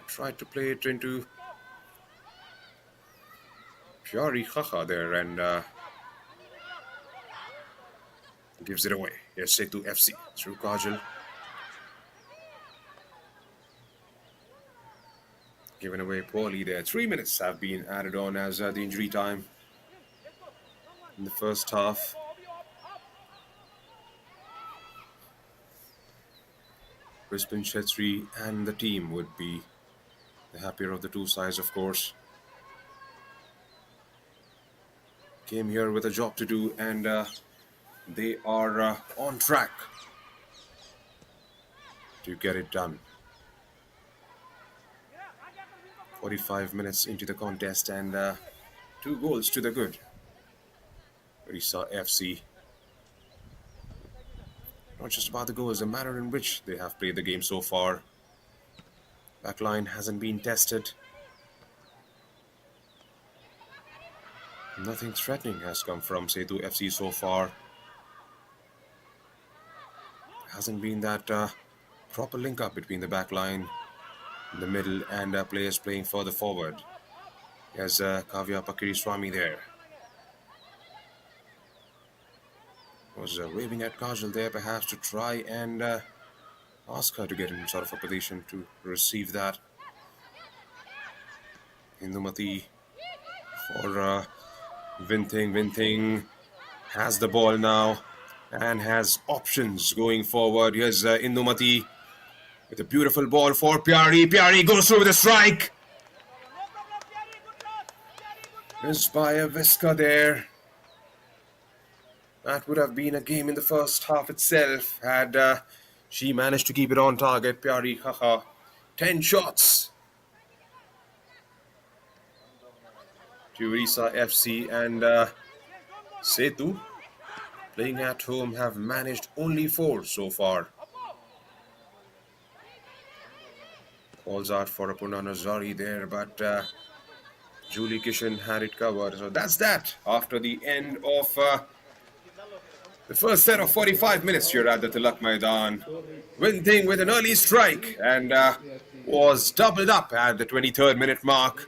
Tried to play it into Pyari Khaha there and gives it away. Here's Sethu FC through Kajal. Given away poorly there. 3 minutes have been added on as the injury time in the first half. Crispin Chetri and the team would be the happier of the two sides, of course. Came here with a job to do and they are on track to get it done. 45 minutes into the contest and 2 goals to the good. Odisha FC. Not just about the goals, the manner in which they have played the game so far. Backline hasn't been tested. Nothing threatening has come from Sethu FC so far. Hasn't been that proper link up between the backline, the middle, and players playing further forward. There's Kavya Pakiriswamy there. Was waving at Kajal there, perhaps to try and ask her to get in sort of a position to receive that. Indumati for Vinting. Vinting has the ball now and has options going forward. Here's Indumati with a beautiful ball for Pyari. Pyari goes through with a strike. Missed by a Visca there. That would have been a game in the first half itself had she managed to keep it on target. Pyari Khaha, 10 shots to Odisha FC, and Sethu, playing at home, have managed only 4 so far. Calls out for Apurna Nazari there, but Julie Kishan had it covered. So that's that after the end of the first set of 45 minutes here at the Tilak Maidan. Vinting with an early strike and was doubled up at the 23rd minute mark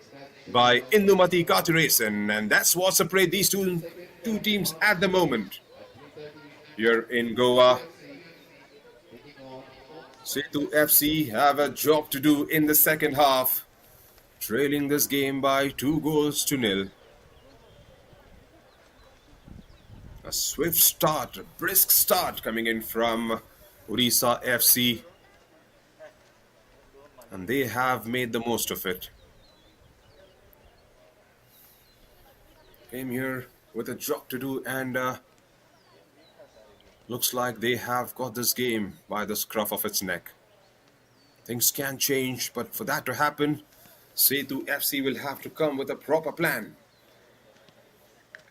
by Indumati Katurasan, and that's what separates these two teams at the moment here in Goa. Sethu FC have a job to do in the second half, trailing this game by 2 goals to nil. A swift start, a brisk start coming in from Odisha FC, and they have made the most of it. Came here with a job to do and looks like they have got this game by the scruff of its neck. Things can change, but for that to happen, Sethu FC will have to come with a proper plan.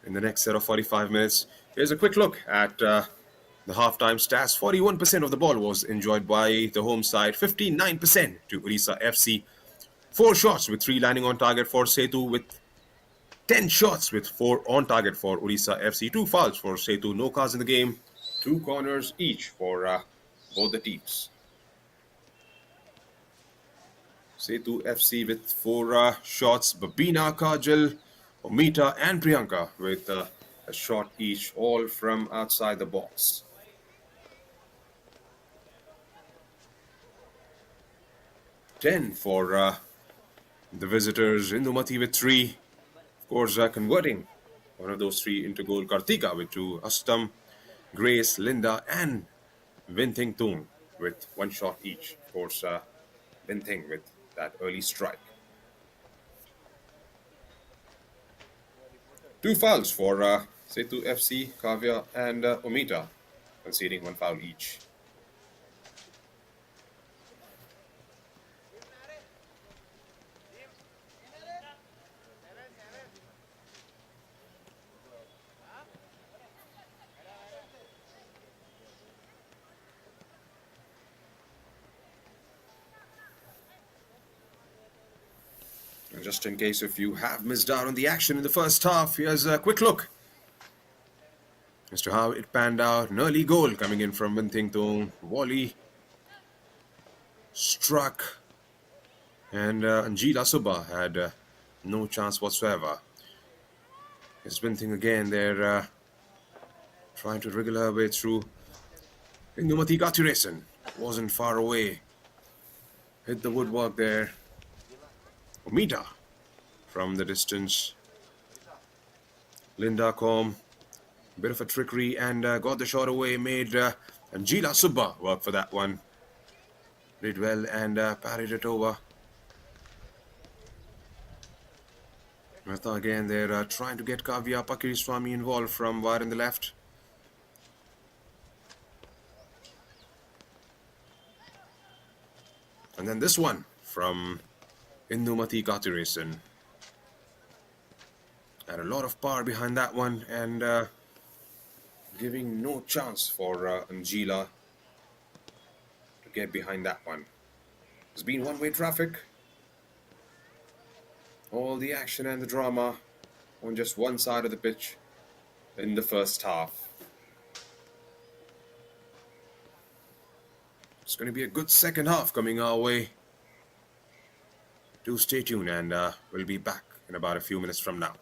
In the next set of 45 minutes, here's a quick look at the halftime stats. 41% of the ball was enjoyed by the home side, 59% to Odisha FC. 4 shots with 3 landing on target for Sethu, with 10 shots with 4 on target for Odisha FC. 2 fouls for Sethu, no cars in the game, 2 corners each for both the teams. Sethu FC with 4 shots, Babina, Kajal, Omita and Priyanka with a shot each, all from outside the box. Ten for the visitors. Indumati with 3. Of course, converting one of those 3 into goal. Kartika with 2. Astam, Grace, Linda and Vinting Tung with 1 shot each. Of course, Vinting with that early strike. 2 fouls for Sethu FC, Kavya and Omita, conceding 1 foul each. And just in case if you have missed out on the action in the first half, here's a quick look as to how it panned out. An early goal coming in from Vinting Tung. Volley struck, and Anjila Subba had no chance whatsoever. It's one thing again. They're trying to wriggle her way through. Indumati Kathiresan wasn't far away. Hit the woodwork there. Omita from the distance. Linda Com, bit of a trickery and got the shot away. Made Angela Subba work for that one. Did well and parried it over. Mehta again, they're trying to get Kavya Pakiriswamy involved from wide in the left. And then this one from Indumati Kathiresan. Had a lot of power behind that one and giving no chance for Angela to get behind that one. It's been one-way traffic. All the action and the drama on just one side of the pitch in the first half. It's going to be a good second half coming our way. Do stay tuned and we'll be back in about a few minutes from now.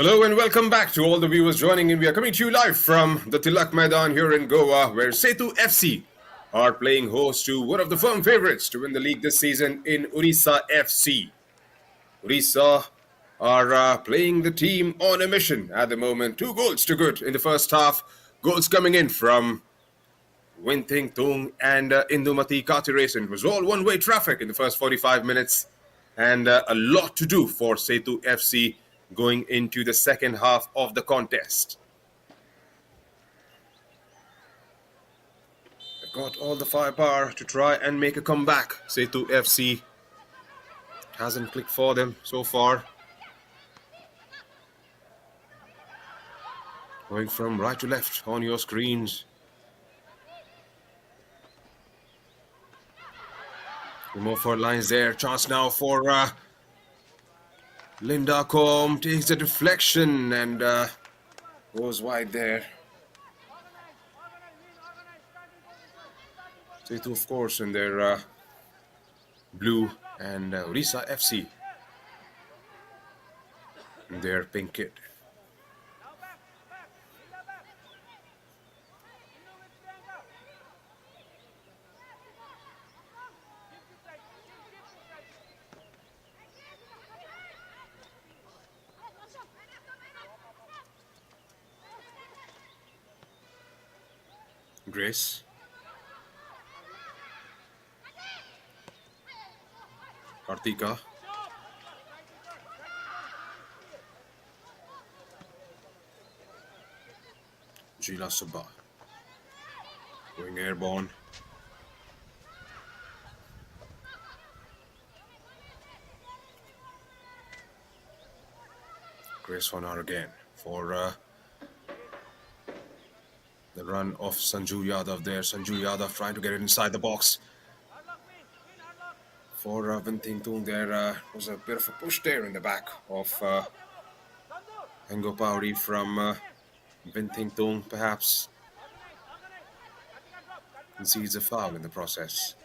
Hello and welcome back to all the viewers joining in. We are coming to you live from the Tilak Maidan here in Goa, where Sethu FC are playing host to one of the firm favourites to win the league this season in Odisha FC. Odisha are playing the team on a mission at the moment. 2 goals to good in the first half. Goals coming in from Winting Tung and Indumati Katirasan. It was all one-way traffic in the first 45 minutes, and a lot to do for Sethu FC going into the second half of the contest. They've got all the firepower to try and make a comeback. Sethu FC hasn't clicked for them so far. Going from right to left on your screens. More forward lines there. Chance now for Linda Combe. Takes the deflection and goes wide there. Sethu, of course, in their blue, and Odisha FC in their pink kit. Grace. Kartika. Jila Subba. Going airborne. Grace Honar again for the run of Sanju Yadav there. Sanju Yadav trying to get it inside the box. For Vinting Tung, there was a bit of a push there in the back of Engo Pauri from Vinting Tung, perhaps concedes a foul in the process.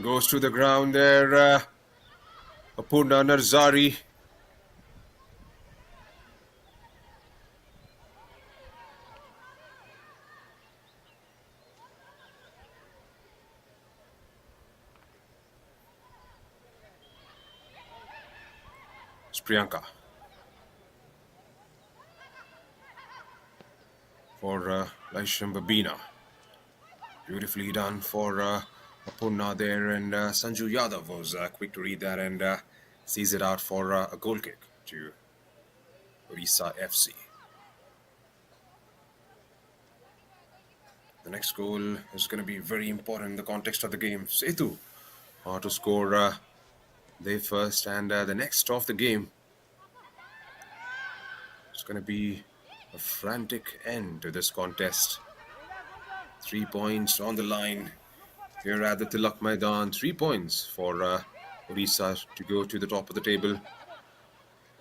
Goes to the ground there, Apurna Narzari. Priyanka for Laisham Babina. Beautifully done for Apurna there, and Sanju Yadav was quick to read that and sees it out for a goal kick to Odisha FC. The next goal is going to be very important in the context of the game. Sethu to score they first, and the next of the game. It's going to be a frantic end to this contest. 3 points on the line here at the Tilak Maidan. 3 points for Odisha to go to the top of the table.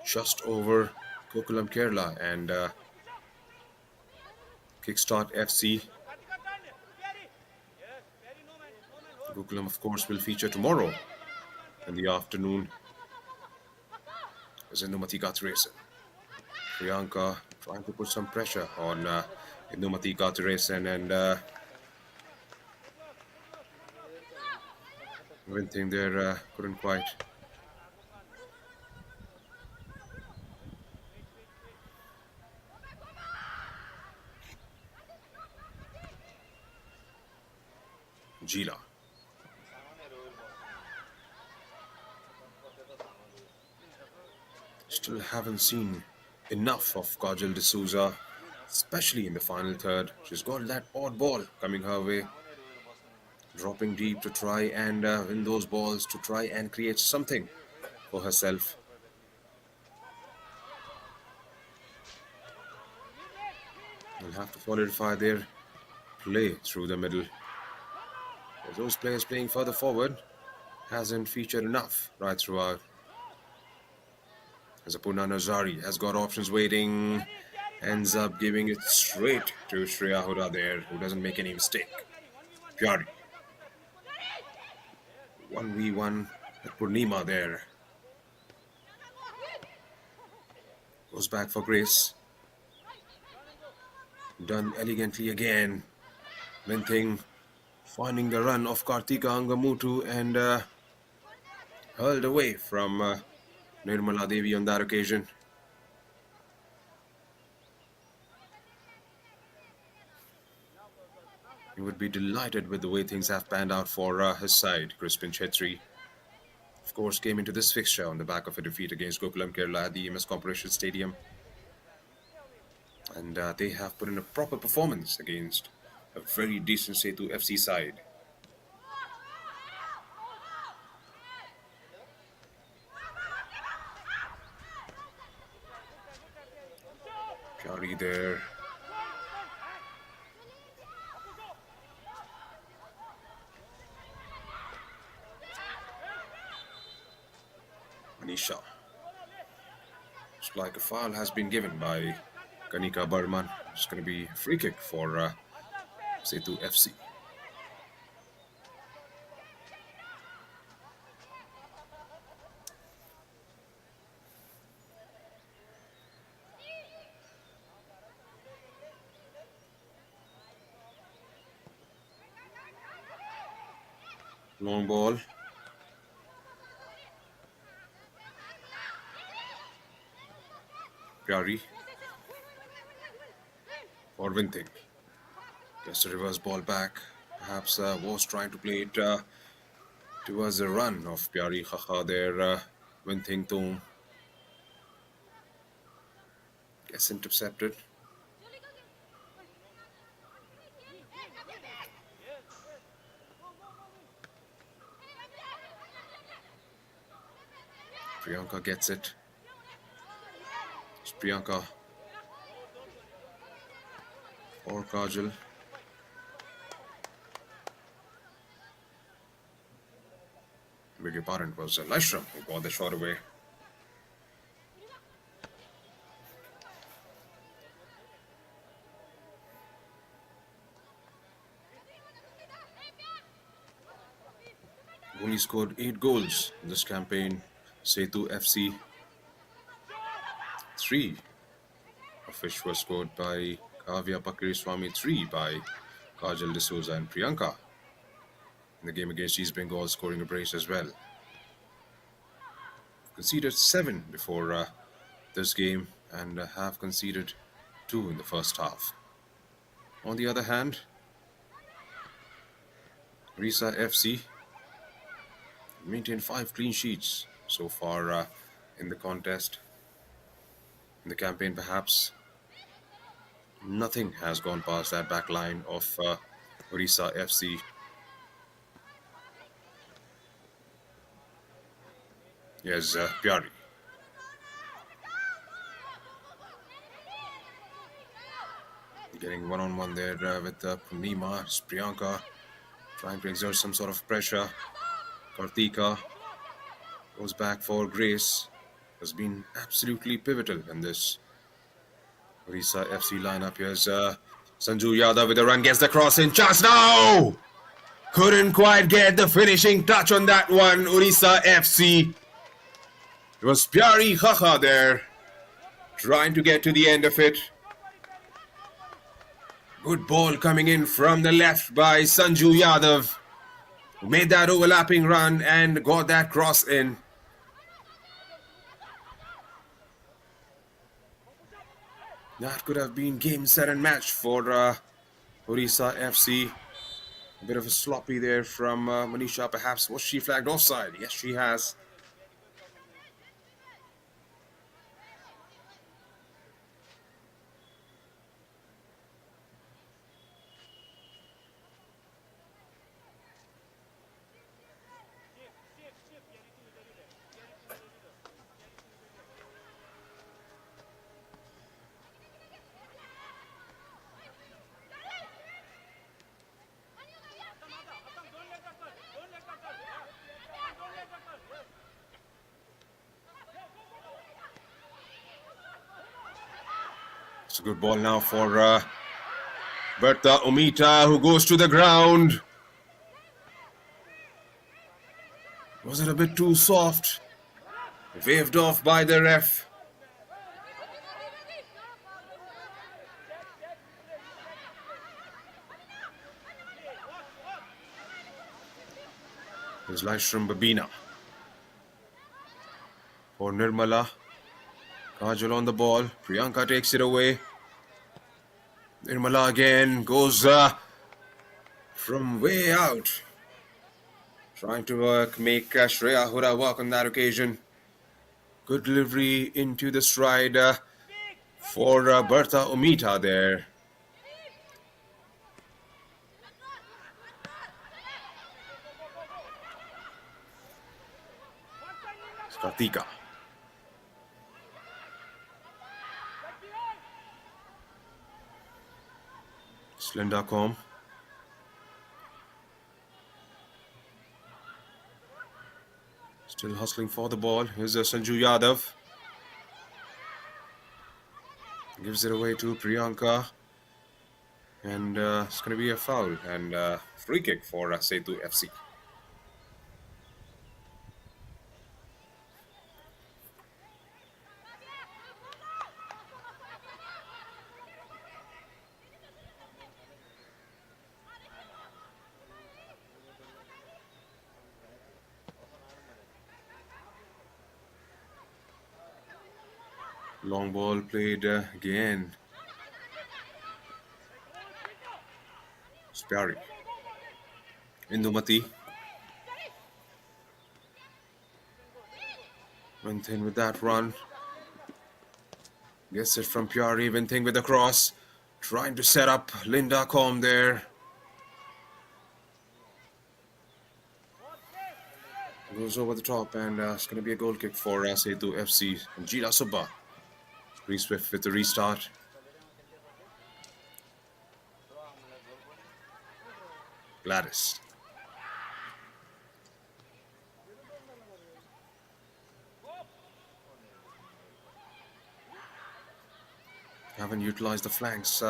Just over Kokulam Kerala and Kickstart FC. Kokulam, of course, will feature tomorrow in the afternoon. As Indumati Katirasan. Priyanka trying to put some pressure on Indumati Katirasan, and Winting there couldn't quite. Jila. Still haven't seen enough of Kajal D'Souza, especially in the final third. She's got that odd ball coming her way, dropping deep to try and win those balls, to try and create something for herself. They'll have to solidify their play through the middle. As those players playing further forward hasn't featured enough right throughout. As Apurna Nazari has got options waiting. ends up giving it straight to Shreya Huda there, who doesn't make any mistake. Pyari. 1v1 with Purnima there. Goes back for Grace. Done elegantly again. Minting finding the run of Kartika Angamutu and hurled away from Nirmala Devi on that occasion. He would be delighted with the way things have panned out for his side. Crispin Chetri, of course, came into this fixture on the back of a defeat against Gokulam Kerala at the EMS Corporation Stadium. And they have put in a proper performance against a very decent Sethu FC side. Pyari there. Manisha. Looks like a foul has been given by Kanika Burman. It's going to be a free kick for Sethu FC. Long ball. Pyari. For Vinting. Gets a reverse ball back. Perhaps was trying to play it towards the run of Pyari Khaha there. Vinting Toom. Gets intercepted. Priyanka gets it. It's Priyanka or Kajal. Beg your pardon, it was Lashram who got the shot away. Only scored 8 goals in this campaign. Sethu FC. 3 of which were scored by Kavya Pakiriswamy, 3 by Kajal D'Souza and Priyanka. In the game against East Bengal, scoring a brace as well. Conceded 7 before this game and have conceded 2 in the first half. On the other hand, Odisha FC maintained 5 clean sheets so far in the contest. In the campaign, perhaps nothing has gone past that back line of Odisha FC. Yes, Pyari. Getting one-on-one there with Purnima. It's Priyanka trying to exert some sort of pressure. Kartika goes back for Grace. Has been absolutely pivotal in this Odisha FC lineup. Here's Sanju Yadav with a run, gets the cross in. Chance now! Couldn't quite get the finishing touch on that one, Odisha FC. It was Pyari Khaha there, trying to get to the end of it. Good ball coming in from the left by Sanju Yadav, who made that overlapping run and got that cross in. That could have been game, set and match for Odisha FC. A bit of a sloppy there from Manisha, perhaps. Was she flagged offside? Yes, she has. It's a good ball now for Bertha Omita, who goes to the ground. Was it a bit too soft? Waved off by the ref. There's Laishram Babina. For Nirmala. Kajal on the ball. Priyanka takes it away. Nirmala again goes from way out. Trying to make Shreya Hura work on that occasion. Good delivery into the stride for Bertha Omita there. It's Kartika. Slenda Com. Still hustling for the ball. Here's Sanju Yadav. Gives it away to Priyanka. And it's going to be a foul and free kick for Sethu FC. Long ball played again. Sperry. Indumati. Went in with that run. Gets it from Pyari. Went in with the cross. Trying to set up Linda Com there. Goes over the top and it's going to be a goal kick for Sethu FC. And Jila Subba. Pretty swift with the restart. Gladys. Haven't utilized the flanks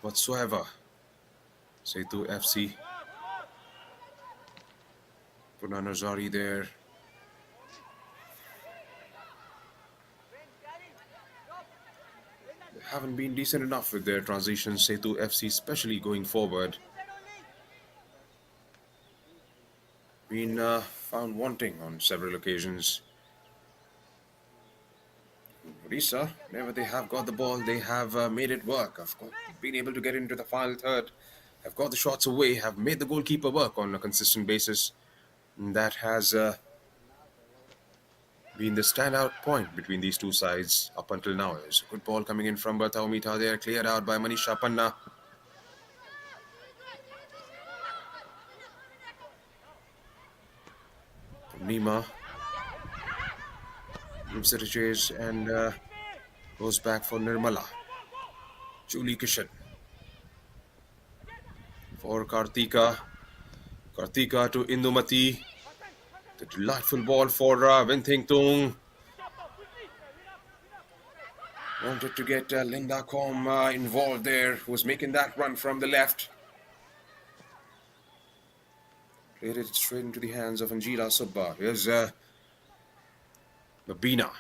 whatsoever. Sethu FC. Puna Nazari there. Haven't been decent enough with their transitions, Sethu FC, especially going forward. Been found wanting on several occasions. Odisha, whenever they have got the ball, they have made it work. Of course, been able to get into the final third, have got the shots away, have made the goalkeeper work on a consistent basis. And that has been the standout point between these two sides up until now. There's a good ball coming in from Bertha Omita there, cleared out by Manisha Panna. Nima gives it a chase and goes back for Nirmala. Julie Kishan for Kartika. Kartika to Indumati. The delightful ball for Winthing Tung. Wanted to get Linda Com involved there, who was making that run from the left. Played it straight into the hands of Angela Subba. Here's Babina.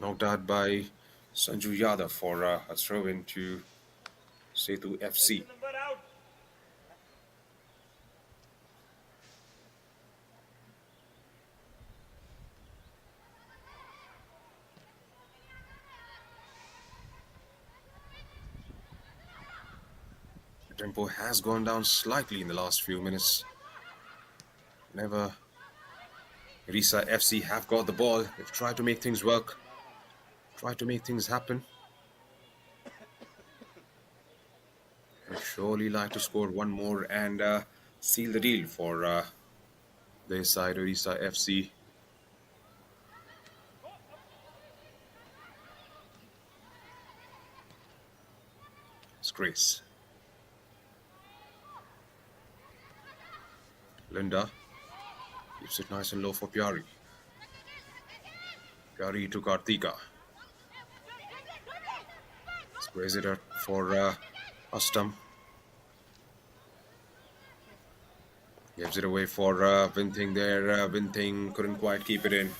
Knocked out by Sanju Yadav for a throw into Sethu FC. The tempo has gone down slightly in the last few minutes. Whenever Odisha FC have got the ball, they've tried to make things work, tried to make things happen. I'd surely like to score one more and seal the deal for their side, Odisha FC. It's Grace. Linda keeps it nice and low for Pyari. Pyari to Kartika. Raise it up for Astam. Gives it away for Vinting there. Vinting couldn't quite keep it in.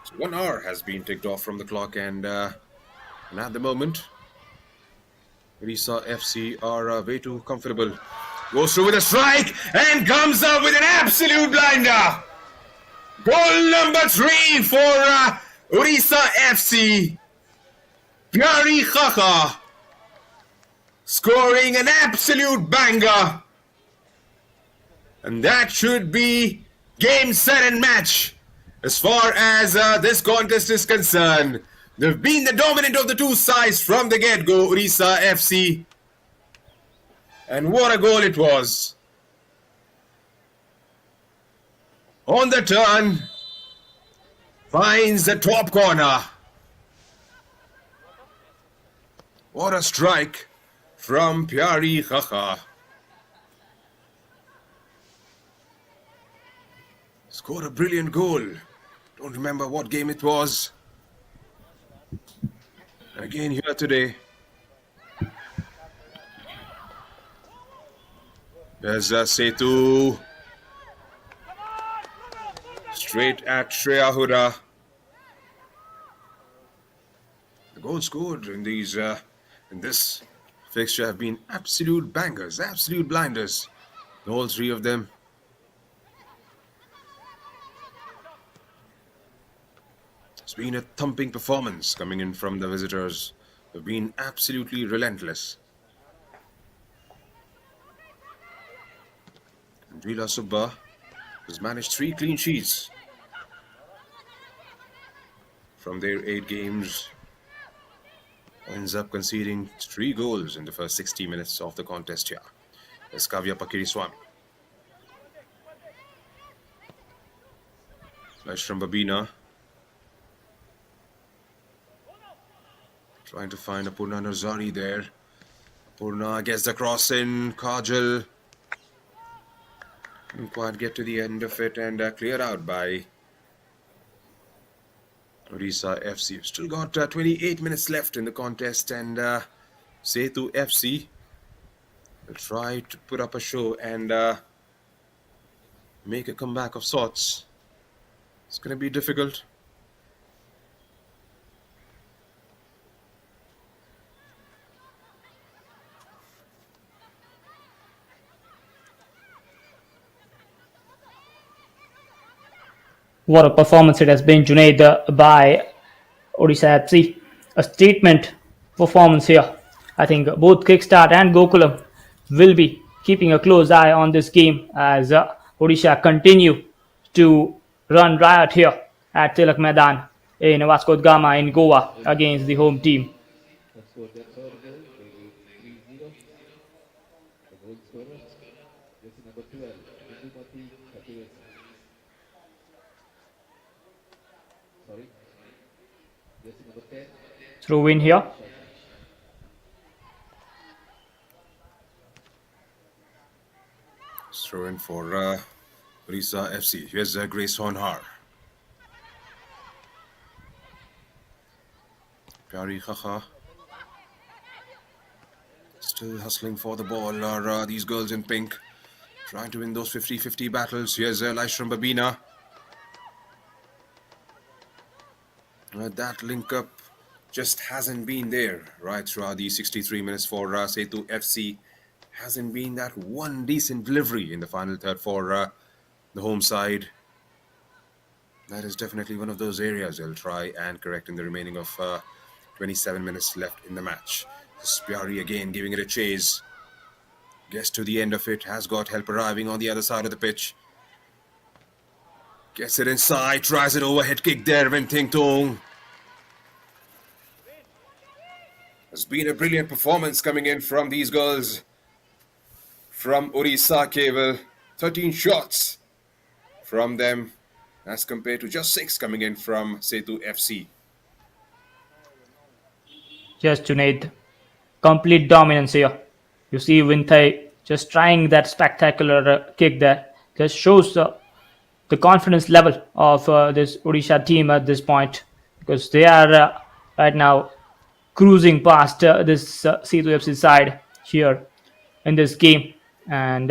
So 1 hour has been ticked off from the clock, and at the moment, Odisha FC are way too comfortable. Goes through with a strike and comes up with an absolute blinder. Goal number 3 for Odisha FC. Pyari Khaka scoring an absolute banger. And that should be game, set and match. As far as this contest is concerned, they've been the dominant of the two sides from the get-go, Odisha FC. And what a goal it was. On the turn, finds the top corner. What a strike from Pyari Khaka. Scored a brilliant goal. Don't remember what game it was. Again here today. There's Sethu. Straight at Shreya Huda. The goals scored in this fixture have been absolute bangers, absolute blinders. All three of them. It's been a thumping performance coming in from the visitors. They've been absolutely relentless. Andrila Subba has managed 3 clean sheets from their 8 games. Ends up conceding 3 goals in the first 60 minutes of the contest here. There's Kavya Pakiriswamy. Smash from Babina. Trying to find Apurna Narzari there. Apurna gets the cross in. Kajal didn't quite get to the end of it, and cleared out by Odisha FC. We've still got 28 minutes left in the contest, and Sethu FC will try to put up a show and make a comeback of sorts. It's going to be difficult. What a performance it has been, Junaid, by Odisha FC. A statement performance here. I think both Kickstart and Gokulam will be keeping a close eye on this game as Odisha continue to run riot here at Tilak Maidan in Vasco da Gama in Goa against the home team. Has scored their third goal, making 3-0. The goal scorer, jersey number 12, Indumati Katiresa. Sorry, jersey number 10. Throw in here. Throw in for Odisha FC. Here's Grace Honhar. Pyari Khaka still hustling for the ball. Are these girls in pink trying to win those 50-50 battles? Here's Laishram Babina. That link up just hasn't been there right throughout these 63 minutes for Sethu FC. Hasn't been that one decent delivery in the final third for the home side. That is definitely one of those areas they'll try and correct in the remaining of 27 minutes left in the match. Pyari again giving it a chase. Gets to the end of it. Has got help arriving on the other side of the pitch. Gets it inside. Tries an overhead kick there. Vinting Tong. Has been a brilliant performance coming in from these girls. From Odisha Cable. 13 shots from them as compared to just 6 coming in from Sethu FC. Yes, Junaid. Complete dominance here. You see Vintai just trying that spectacular kick there. Just shows the confidence level of this Odisha team at this point, because they are right now cruising past this Sethu FC side here in this game. And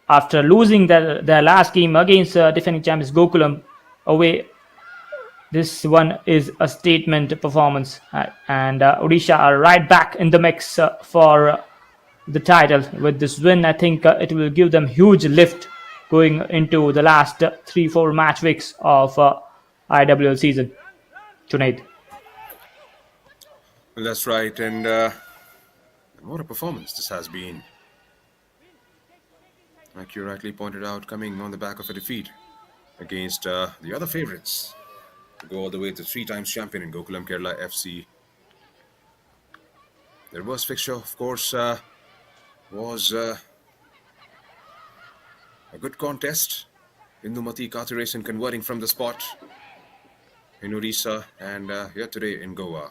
after losing their last game against defending champions Gokulam away, this one is a statement performance. And Odisha are right back in the mix for the title. With this win, I think it will give them huge lift going into the last 3-4 match weeks of IWL season. Junaid. Well, that's right, and what a performance this has been. Like you rightly pointed out, coming on the back of a defeat against the other favourites to go all the way to 3 times champion in Gokulam Kerala FC. Their worst fixture, of course, was a good contest. Indumati Kathiresan converting from the spot in Odisha, and here today in Goa,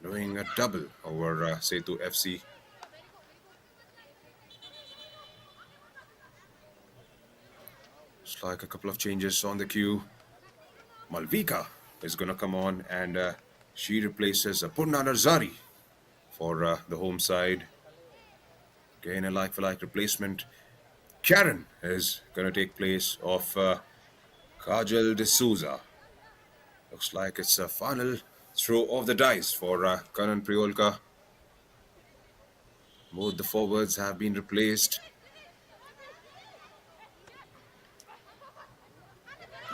doing a double over Sethu FC. It's like a couple of changes on the queue. Malvika is going to come on, and she replaces Purna Narzari for the home side. Again, a like-for-like replacement. Karen is going to take place of Kajal D'Souza. Looks like it's a final throw of the dice for Karan Priolka. Both the forwards have been replaced.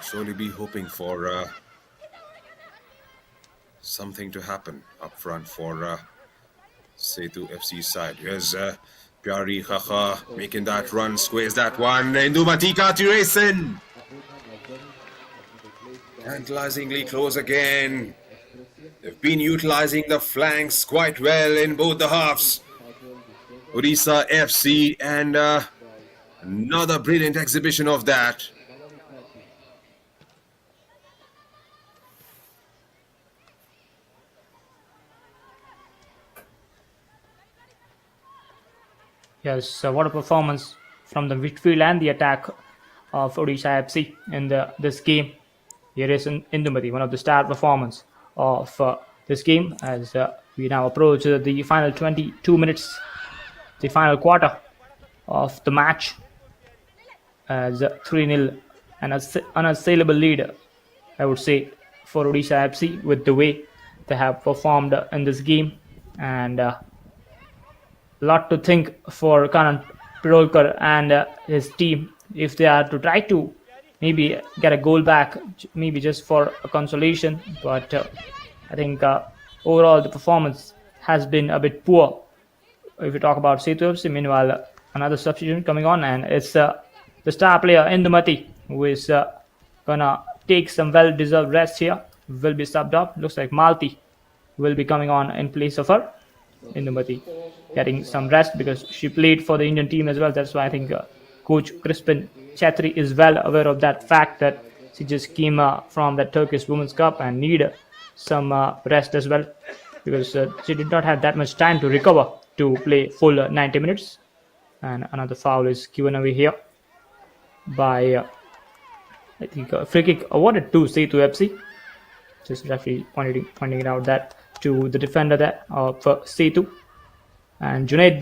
Surely be hoping for something to happen up front for Sethu FC side. Here's Pyari Khacha making that run, squares that one. Indumati Kathiresan tantalizingly close again. They've been utilizing the flanks quite well in both the halves. Odisha FC, and another brilliant exhibition of that. Yes, what a performance from the midfield and the attack of Odisha FC in this game. Here is Indumati, one of the star performance of this game, as we now approach the final 22 minutes, the final quarter of the match, as 3-0, an unassailable lead, I would say, for Odisha FC with the way they have performed in this game. And lot to think for Karan Pirolkar and his team if they are to try to maybe get a goal back, maybe just for a consolation. But I think overall the performance has been a bit poor. If you talk about Sethu FC, meanwhile another substitution coming on, and it's the star player Indumati who is gonna take some well-deserved rest here. Will be subbed up. Looks like Malti will be coming on in place of her. Indumati getting some rest because she played for the Indian team as well. That's why I think Coach Crispin Chatri is well aware of that fact, that she just came from that Turkish Women's Cup and need some rest as well, because she did not have that much time to recover to play full 90 minutes. And another foul is given away here by I think a free kick awarded to Sethu FC. Just referee pointing it out that to the defender there of Sethu. And Junaid,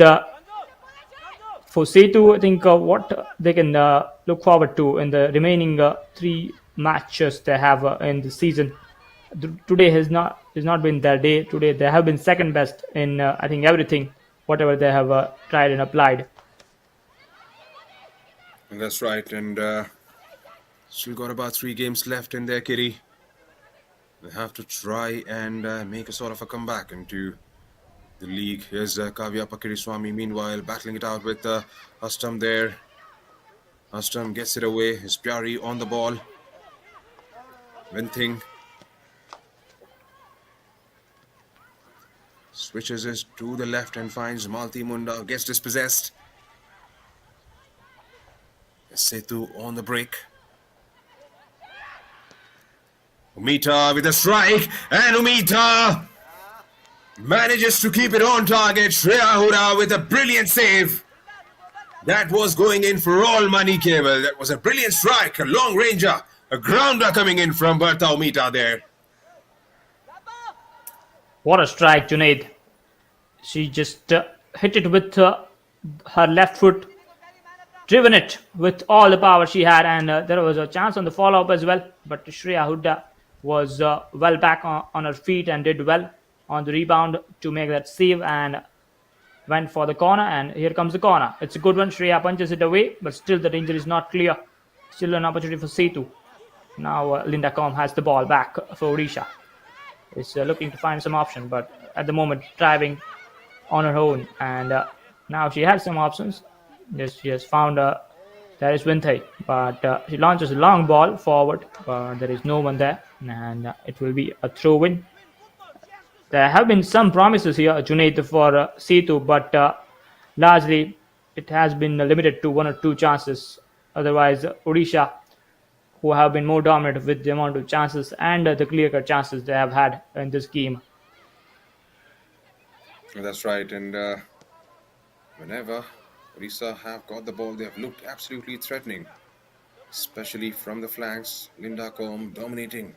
for Sethu, I think what they can look forward to in the remaining 3 matches they have in the season. Today has not been their day. Today they have been second best in I think everything, whatever they have tried and applied. And that's right, and still got about 3 games left in their kitty. They have to try and make a sort of a comeback into the league. Here's Kavya Pakiriswamy, meanwhile battling it out with Astam there. Astam gets it away. Is Pyari on the ball. Venting switches it to the left and finds Malti Munda. Gets dispossessed. Sethu on the break. Umita with a strike, and Umita manages to keep it on target. Shreya Hooda with a brilliant save. That was going in for all money, Cable. That was a brilliant strike, a long ranger, a grounder coming in from Bertha Mita there. What a strike, Junaid. She just hit it with her left foot, driven it with all the power she had, and there was a chance on the follow up as well. But Shreya Hooda was well back on her feet and did well on the rebound to make that save and went for the corner. And here comes the corner. It's a good one. Shreya punches it away, but still the danger is not clear. Still an opportunity for Sethu. Now Linda Com has the ball back for Odisha. Is looking to find some option, but at the moment driving on her own, and now she has some options. Yes, she has found there is Winthay, but she launches a long ball forward, but there is no one there, and it will be a throw-in. There have been some promises here, Junaid, for Sethu, but largely it has been limited to 1 or 2 chances. Otherwise, Odisha, who have been more dominant with the amount of chances and the clear-cut chances they have had in this game. That's right, and whenever Odisha have got the ball, they have looked absolutely threatening, especially from the flanks. Linda Com dominating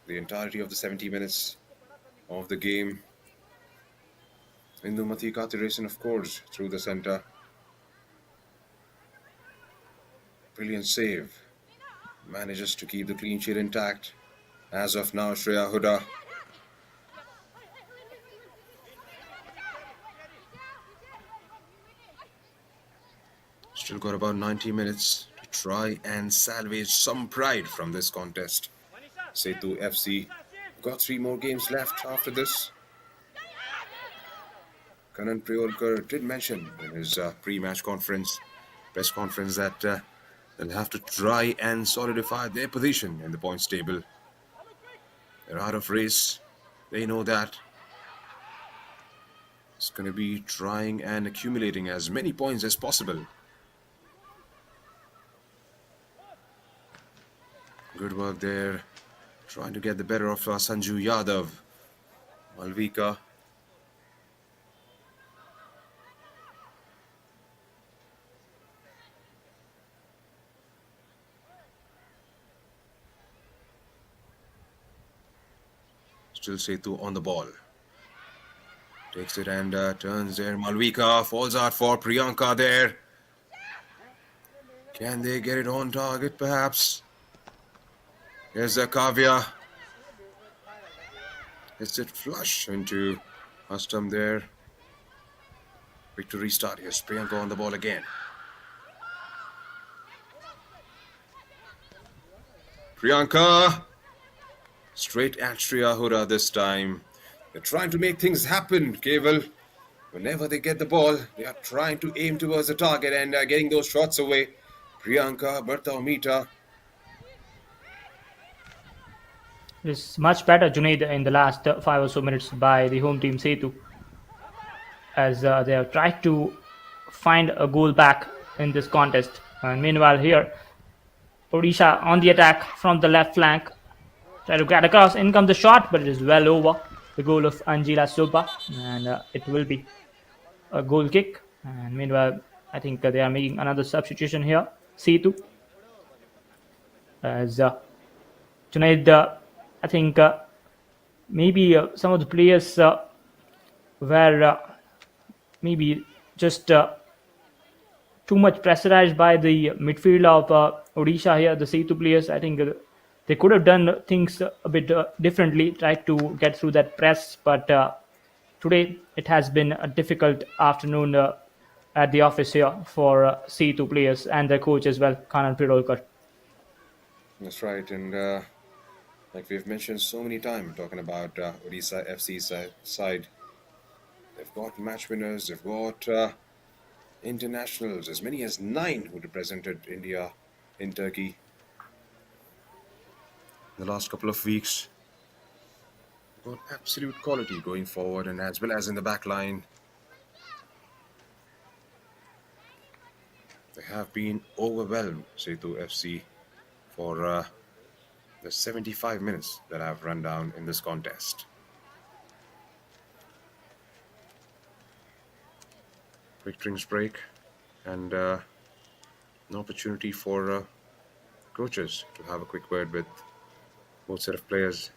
the entirety of the 70 minutes of the game. Indumati Kathiresan, of course, through the center. Brilliant save. Manages to keep the clean sheet intact. As of now, Shreya Hooda. Still got about 90 minutes to try and salvage some pride from this contest. Sethu FC got 3 more games left after this. Kanan Priolkar did mention in his pre-match press conference, that they'll have to try and solidify their position in the points table. They're out of race. They know that. It's going to be trying and accumulating as many points as possible. Good work there. Trying to get the better of Sanju Yadav. Malvika. Still Sethu on the ball. Takes it and turns there. Malvika falls out for Priyanka there. Can they get it on target perhaps? Here's Kavya. Hits it flush into Astam there. Quick to restart. Here's Priyanka on the ball again. Priyanka. Straight at Shreya Hooda this time. They're trying to make things happen, Keval. Whenever they get the ball, they are trying to aim towards the target and getting those shots away. Priyanka, Bertha Mita. It's much better, Junaid, in the last 5 or so minutes by the home team Sethu, as they have tried to find a goal back in this contest. And meanwhile here, Odisha on the attack from the left flank. Try to get across, in comes the shot, but it is well over the goal of Anjila Sopa, and it will be a goal kick. And meanwhile, I think they are making another substitution here, Sethu. As Junaid, I think maybe some of the players were maybe just too much pressurized by the midfield of Odisha here, the Sethu players. I think they could have done things a bit differently, tried to get through that press, but today it has been a difficult afternoon at the office here for Sethu players and their coach as well, Kanan Pirolkar. That's right, and like we've mentioned so many times, talking about Odisha FC side, they've got match winners, they've got internationals, as many as 9 who represented India in Turkey in the last couple of weeks. Got absolute quality going forward and as well as in the back line. They have been overwhelmed, Sethu FC, for the 75 minutes that have run down in this contest. Quick drinks break. and an opportunity for coaches to have a quick word with both set of players.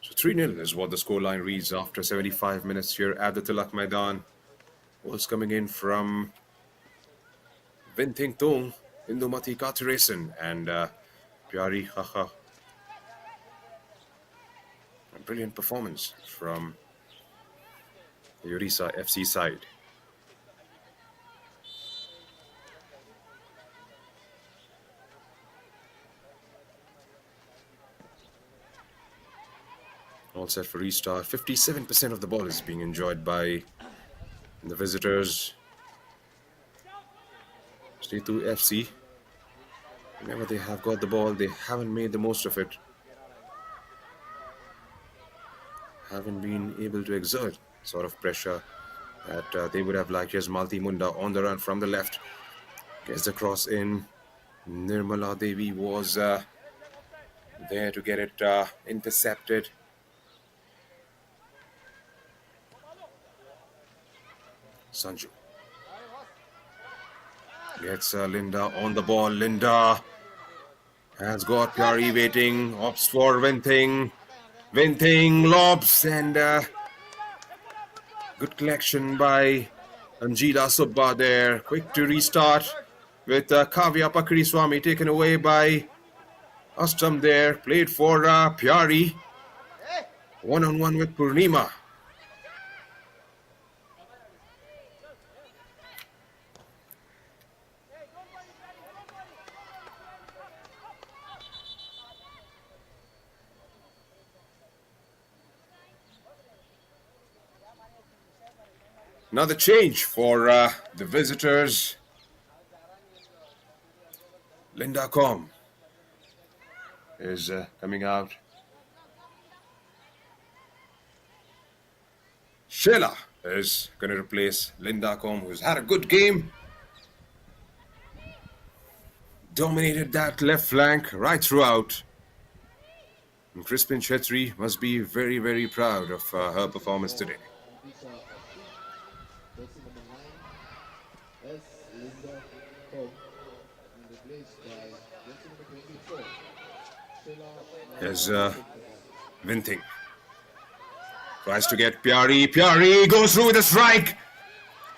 So 3-0 is what the scoreline reads after 75 minutes here at the Tilak Maidan. Goals coming in from Vinting Tong, Indumati Kathiresan, and Pyari Khacha. A brilliant performance from the Odisha FC side. All set for restart. 57% of the ball is being enjoyed by the visitors. Sethu FC. Whenever they have got the ball, they haven't made the most of it. Haven't been able to exert sort of pressure that they would have liked. Here's Malti Munda on the run from the left. Gets the cross in. Nirmala Devi was there to get it intercepted. Sanju gets Linda on the ball. Linda has got Pyari waiting. Opts for Vinting. Vinting lobs and good collection by Anjila Subba there. Quick to restart with Kavya Pakriswamy taken away by Astam there. Played for Pyari. One-on-one with Purnima. Another change for the visitors. Linda Com is coming out. Sheila is going to replace Linda Com, who's had a good game. Dominated that left flank right throughout. And Crispin Chetri must be very, very proud of her performance today. Jersey number 9, S. Linda Home, and replaced by jersey number 24, Sheila. There's Vinting. Tries to get Pyari. Pyari goes through with a strike.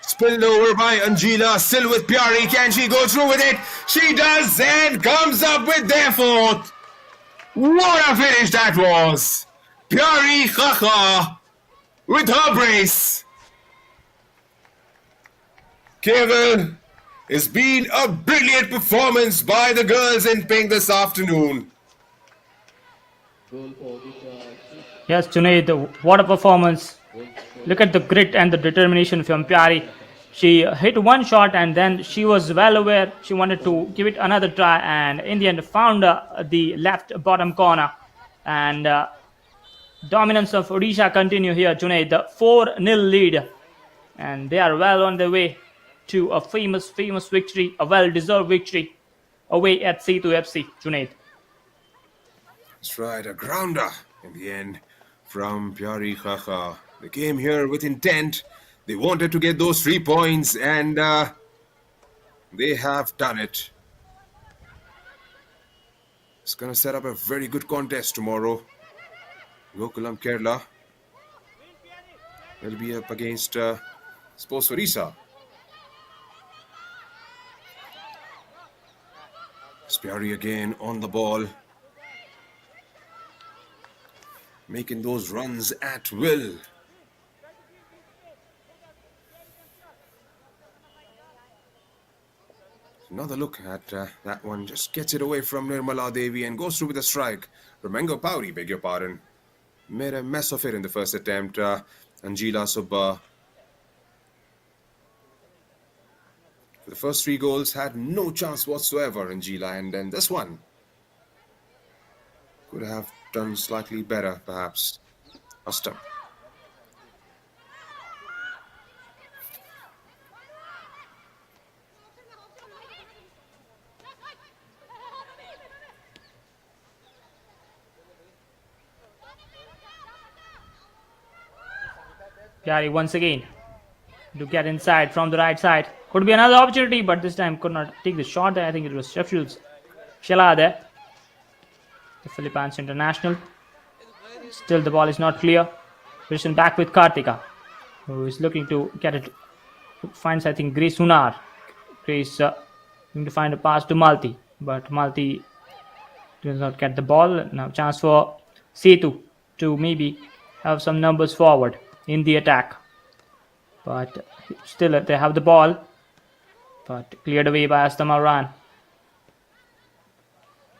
Spilled over by Anjila. Still with Pyari. Can she go through with it? She does and comes up with their fourth. What a finish that was. Pyari Khacha with her brace. Keval, it's been a brilliant performance by the girls in pink this afternoon. Goal for Odisha. Yes, Junaid, what a performance. Look at the grit and the determination from Pyari. She hit one shot and then she was well aware she wanted to give it another try, and in the end found the left bottom corner. And dominance of Odisha continue here, Junaid. The 4-0 lead, and they are well on their way to a famous victory, a well-deserved victory away at Sethu FC, Junaid. That's right, a grounder in the end from Pyari Khacha. They came here with intent. They wanted to get those 3 points, and they have done it. It's going to set up a very good contest tomorrow. Gokulam Kerala will be up against Sports Odisha. Pyari again on the ball, making those runs at will. Another look at that one, just gets it away from Nirmala Devi and goes through with a strike. Ramango Pauri, beg your pardon, made a mess of it in the first attempt. Anjila Subba, for the first 3 goals, had no chance whatsoever, Anjila, and then this one could have done slightly better, perhaps. Astam. Pyari once again to get inside from the right side. Could be another opportunity, but this time could not take the shot. I think it was Sheffield Shala there, the Philippines international. Still, the ball is not clear. Christian back with Kartika, who is looking to get it. Finds, I think, Grace Hunar. Grace going to find a pass to Malti, but Malti does not get the ball. Now, chance for Sethu to maybe have some numbers forward in the attack. But still, they have the ball, but cleared away by Astamaran.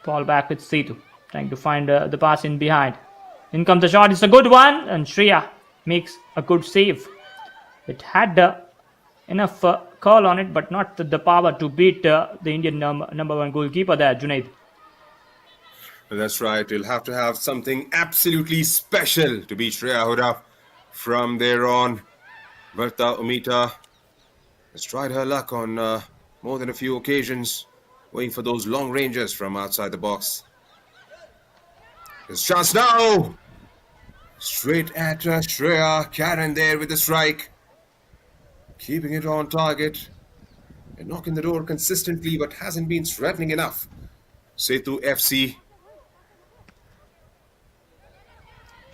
Ball back with Sethu, trying to find the pass in behind. In comes the shot, it's a good one, and Shreya makes a good save. It had enough curl on it, but not the power to beat the Indian number one goalkeeper there, Junaid. That's right. You'll have to have something absolutely special to beat Shreya Huda. From there on, Berta Umita has tried her luck on more than a few occasions, waiting for those long ranges from outside the box. There's chance now! Straight at Shreya. Karen there with the strike. Keeping it on target. And knocking the door consistently, but hasn't been threatening enough. Sethu FC.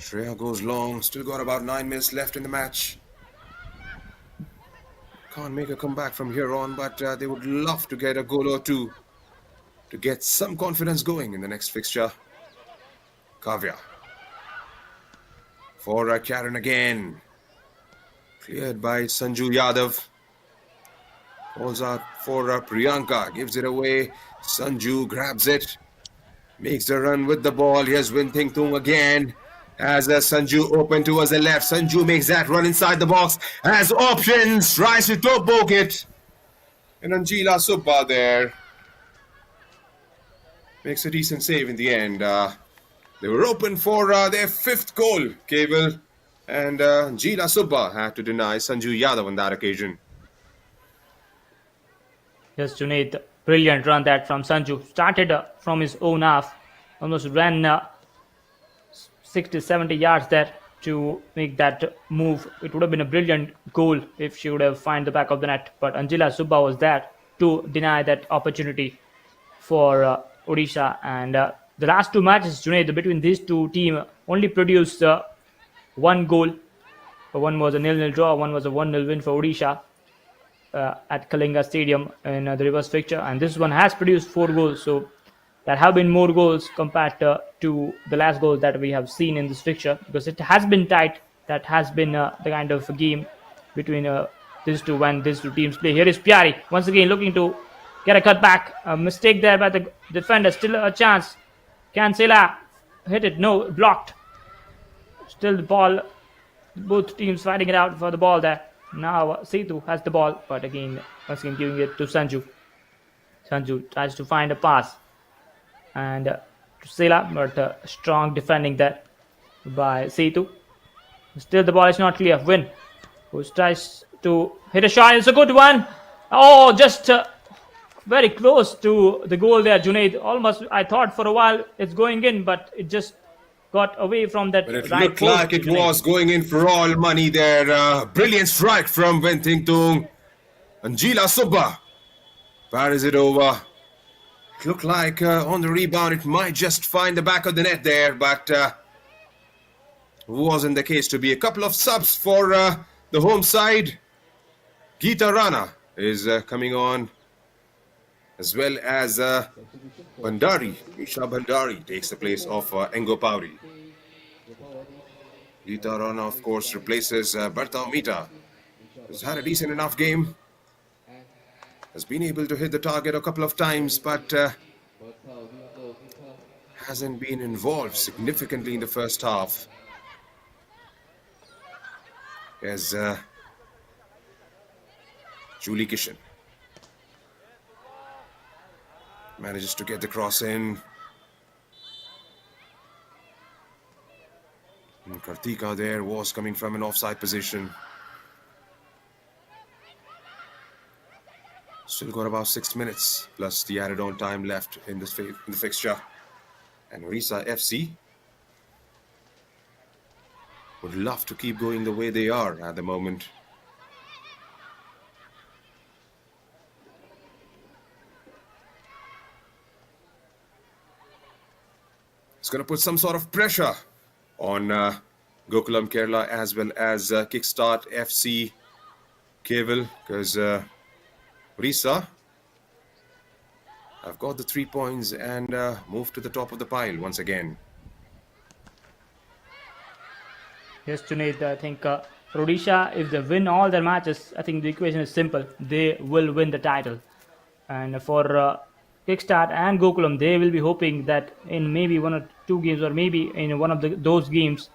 Shreya goes long. Still got about 9 minutes left in the match. Can't make a comeback from here on, but they would love to get a goal or two to get some confidence going in the next fixture. Kavya. For Karen again. Cleared by Sanju Yadav. Calls out for Priyanka. Gives it away. Sanju grabs it. Makes the run with the ball. Here's Winting Tung again. As Sanju open towards the left. Sanju makes that run inside the box. Has options. Tries to toe poke it. And Anjila Subba there makes a decent save in the end. They were open for their 5th goal, Cable. And Anjila Subba had to deny Sanju Yadav on that occasion. Yes, Junaid, brilliant run that from Sanju. Started from his own half. Almost ran 60, 70 yards there to make that move. It would have been a brilliant goal if she would have found the back of the net. But Anjila Subba was there to deny that opportunity for Odisha. And the last 2 matches, Junaid, between these two teams only produced 1 goal. One was a 0-0 draw, one was a 1-0 win for Odisha at Kalinga Stadium in the reverse fixture. And this one has produced 4 goals. So there have been more goals compared to the last goals that we have seen in this fixture, because it has been tight. That has been the kind of game between these two when these two teams play. Here is Pyari once again looking to get a cut back. A mistake there by the defender. Still a chance. Can Sela hit it? No, blocked. Still the ball. Both teams fighting it out for the ball there. Now Sethu has the ball, but again, once again giving it to Sanju. Sanju tries to find a pass. And to Sela, but strong defending there by Sethu. Still the ball is not clear. Win, who tries to hit a shot. It's a good one. Oh, just very close to the goal there, Junaid. Almost, I thought for a while it's going in, but it just got away from that. But it right looked like it Junaid. was going in for all money there. Brilliant strike from Winting Tung. Anjila Subba parries it over. It looked like on the rebound it might just find the back of the net there, but wasn't the case to be. A couple of subs for the home side. Geeta Rana is coming on, as well as Bhandari. Isha Bhandari takes the place of Engo Pauri. Geeta Rana, of course, replaces Berta Umita, who's had a decent enough game. Has been able to hit the target a couple of times, but hasn't been involved significantly in the first half. As Julie Kishan manages to get the cross in. And Kartika there was coming from an offside position. Still got about 6 minutes plus the added on time left in the fixture. And Odisha FC would love to keep going the way they are at the moment. It's going to put some sort of pressure on Gokulam Kerala as well as Kickstart FC Keval, because Odisha have got the 3 points and moved to the top of the pile once again. Yes, Junaid, I think Odisha, if they win all their matches, I think the equation is simple. They will win the title. And for Kickstart and Gokulam, they will be hoping that in maybe one or two games, or maybe in one of those games,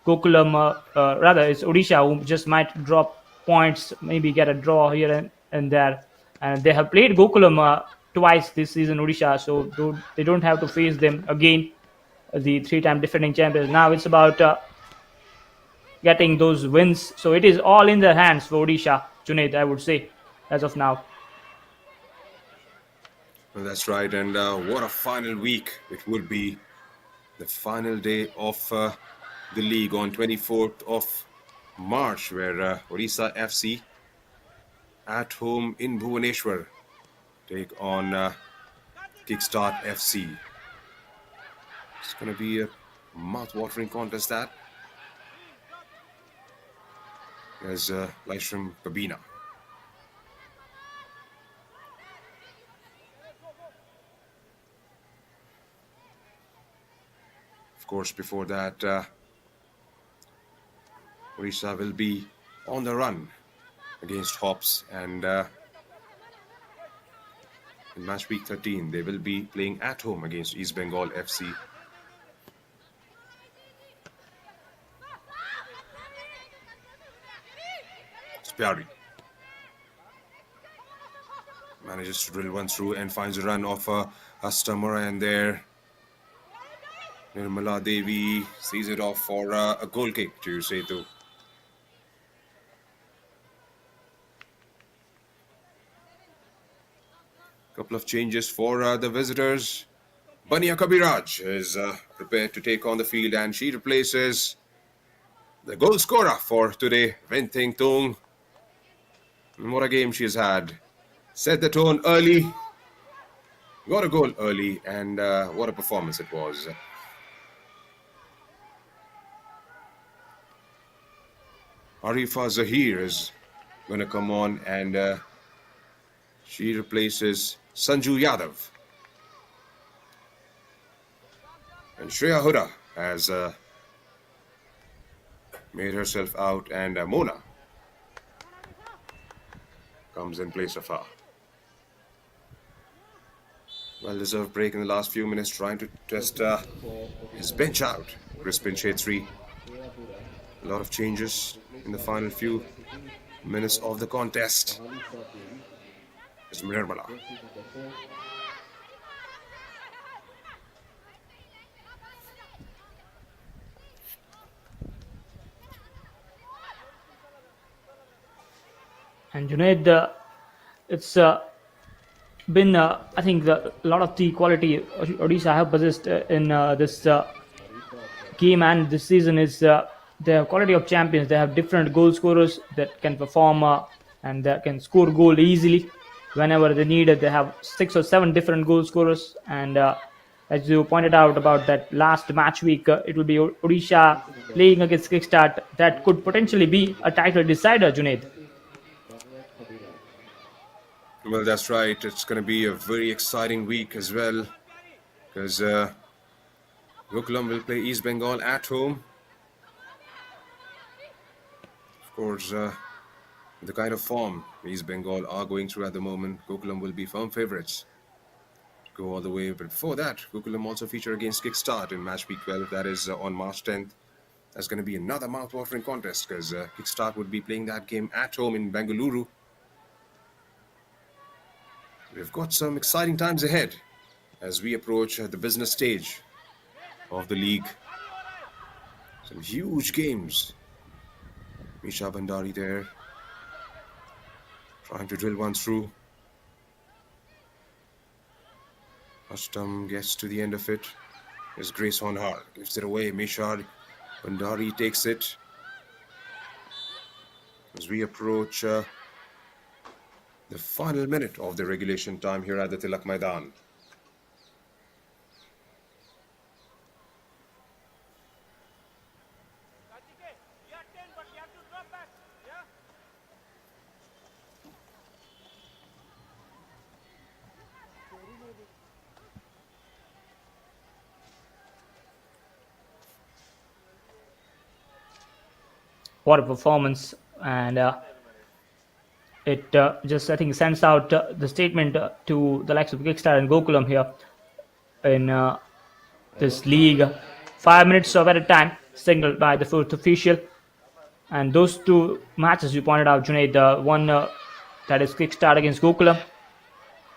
Gokulam, rather, it's Odisha who just might drop points, maybe get a draw here and there. And they have played Gokulam twice this season, Odisha, so they don't have to face them again, the three-time defending champions. Now it's about getting those wins. So it is all in their hands for Odisha, Junaid, I would say, as of now. Well, that's right, and what a final week it would be. The final day of the league on 24th of March, where Odisha FC at home in Bhubaneswar take on Kickstart FC. It's going to be a mouth-watering contest, that. There's Lyshram Kabina. Of course, before that, Odisha will be on the run against Hops, and in match week 13, they will be playing at home against East Bengal FC. Spiari manages to drill one through and finds a run of Astamura, and there Nirmala Devi sees it off for a goal kick to Sethu. Couple of changes for the visitors. Bania Kabiraj is prepared to take on the field, and she replaces the goal scorer for today, Venting Tung. And what a game she's had. Set the tone early, got a goal early, and what a performance it was. Arifa Zahir is going to come on, and she replaces Sanju Yadav. And Shreya Huda has made herself out, and Mona comes in place of her. Well-deserved break in the last few minutes, trying to test his bench out. Crispin Chetri. A lot of changes in the final few minutes of the contest. It's Nirmala. And Junaid, it's been, I think, a lot of the quality Odisha have possessed in this game and this season is the quality of champions. They have different goal scorers that can perform and that can score goal easily whenever they need it. They have 6 or 7 different goal scorers, and as you pointed out about that last match week, it will be Odisha playing against Kickstart. That could potentially be a title decider, Junaid. Well, that's right. It's going to be a very exciting week as well, because Gokulam will play East Bengal at home. Of course, the kind of form East Bengal are going through at the moment, Gokulam will be firm favourites to go all the way. But before that, Gokulam also feature against Kickstart in match week 12. That is on March 10th. That's going to be another mouth-watering contest, because Kickstart would be playing that game at home in Bengaluru. We've got some exciting times ahead as we approach the business stage of the league. Some huge games. Misha Bandari there, trying to drill one through. Ashtam gets to the end of it. There's Grace Honhar, gives it away. Misha Bandari takes it. as we approach the final minute of the regulation time here at the Tilak Maidan. What a performance! And it just, I think, sends out the statement to the likes of Kickstarter and Gokulam here in this league. 5 minutes of added time signaled by the fourth official. And those two matches you pointed out, Junaid, one that is Kickstart against Gokulam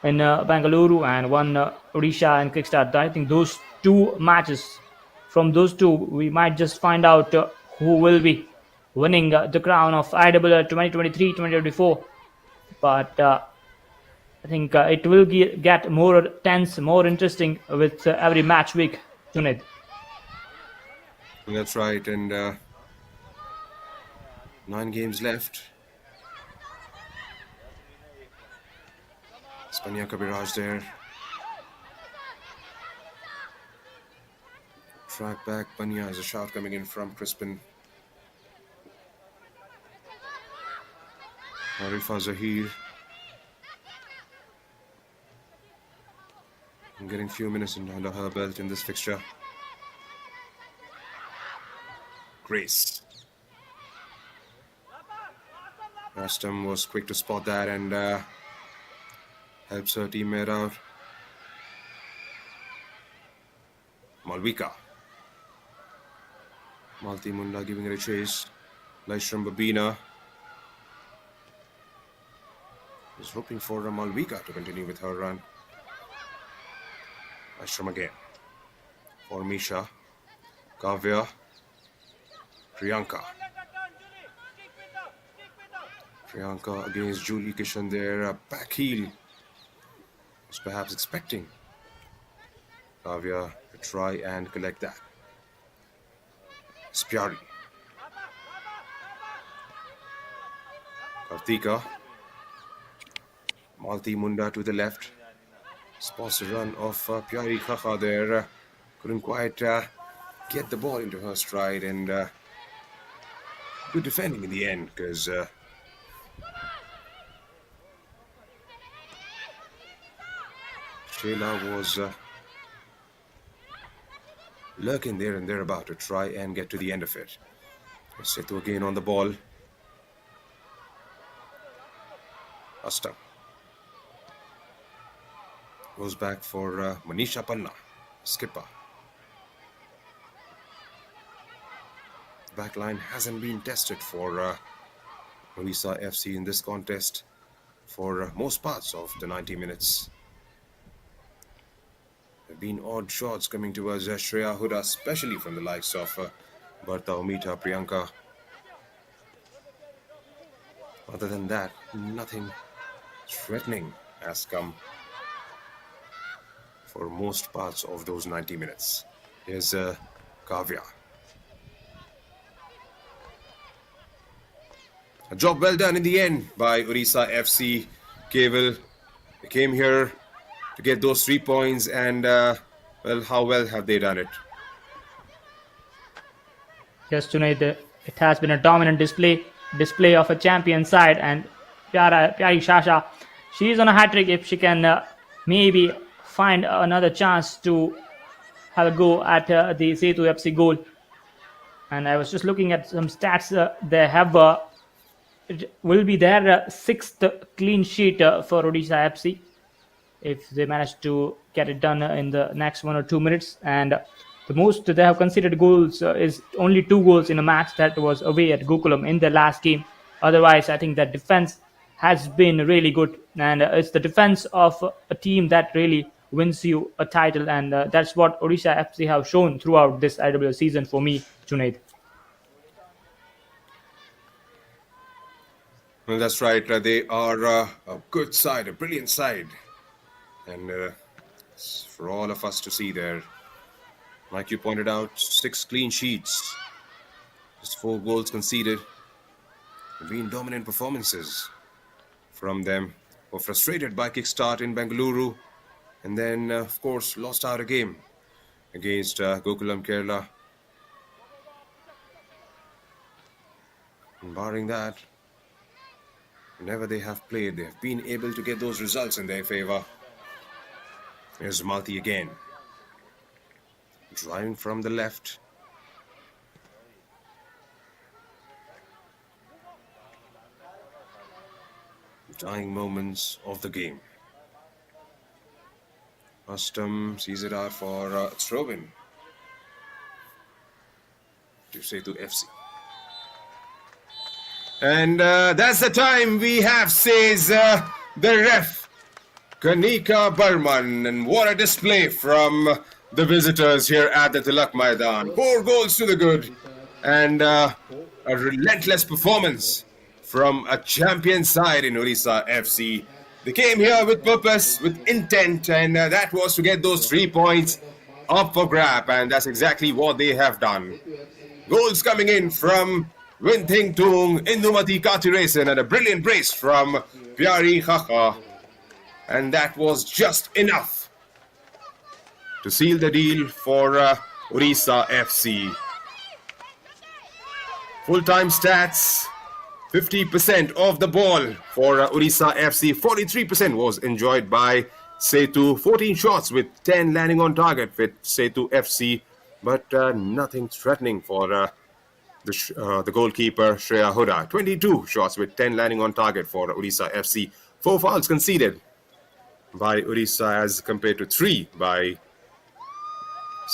in Bangalore, and one Odisha and Kickstart. I think those two matches, from those two, we might just find out who will be winning the crown of IWL 2023-2024. But I think it will get more tense, more interesting with every match week, Junaid. That's right, and 9 games left. Spania Kabiraj there. Track back, Panya has a shot coming in from Crispin. Arifa Zahir. Getting few minutes under her belt in this fixture. Grace. Rastam was quick to spot that and helps her teammate out. Malvika. Malti Munda giving it a chase. Laishram Babina is hoping for Malvika to continue with her run. Laishram again. For Misha. Kavya. Priyanka. Priyanka against Julie Kishan there. A back heel. Was perhaps expecting Kavya to try and collect that. Spyari. Kartika. Malti Munda to the left. Spots the run of Pyari Khakha there. Couldn't quite get the ball into her stride, and good defending in the end, because Shayla was lurking there and thereabout to try and get to the end of it. Sethu again on the ball. Asta goes back for Manisha Panna, skipper. Backline hasn't been tested for Odisha FC in this contest for most parts of the 90 minutes. There have been odd shots coming towards Shreya Huda, especially from the likes of Bharta Omita, Priyanka. Other than that, nothing threatening has come for most parts of those 90 minutes. Here's Kavya. A job well done in the end by Odisha FC. Keval, they came here to get those 3 points, and well, how well have they done it? Yes, Junaid, it has been a dominant display of a champion side, and Pyari Shasha, she is on a hat-trick if she can maybe find another chance to have a go at the Sethu FC goal. And I was just looking at some stats. They have it will be their sixth clean sheet for Odisha FC if they manage to get it done in the next 1 or 2 minutes. And the most they have conceded goals is only 2 goals in a match that was away at Gokulam in the last game. Otherwise, I think that defense has been really good, and it's the defense of a team that really wins you a title, and that's what Odisha FC have shown throughout this IWL season for me, Junaid. Well, that's right. They are a good side, a brilliant side. And it's for all of us to see there. Like you pointed out, 6 clean sheets. Just 4 goals conceded. have been dominant performances from them. Were frustrated by kickstart in Bengaluru, and then, of course, lost out a game against Gokulam Kerala. And barring that, whenever they have played, they have been able to get those results in their favor. Here's Malti again. Driving from the left. Dying moments of the game. Astam sees it out for throw-in to Sethu FC. And that's the time we have, says the ref, Kanika Burman. And what a display from the visitors here at the Tilak Maidan. 4 goals to the good. And a relentless performance from a champion side in Odisha FC. They came here with purpose, with intent, and that was to get those 3 points up for grab. And that's exactly what they have done. Goals coming in from Winting Tung, Indumati Katiresan, and a brilliant brace from Pyari Khakha. And that was just enough to seal the deal for Odisha FC. Full-time stats, 50% of the ball for Odisha FC. 43% was enjoyed by Sethu. 14 shots with 10 landing on target with Sethu FC. But nothing threatening for the goalkeeper Shreya Huda. 22 shots with 10 landing on target for Odisha FC. 4 fouls conceded by Odisha as compared to 3 by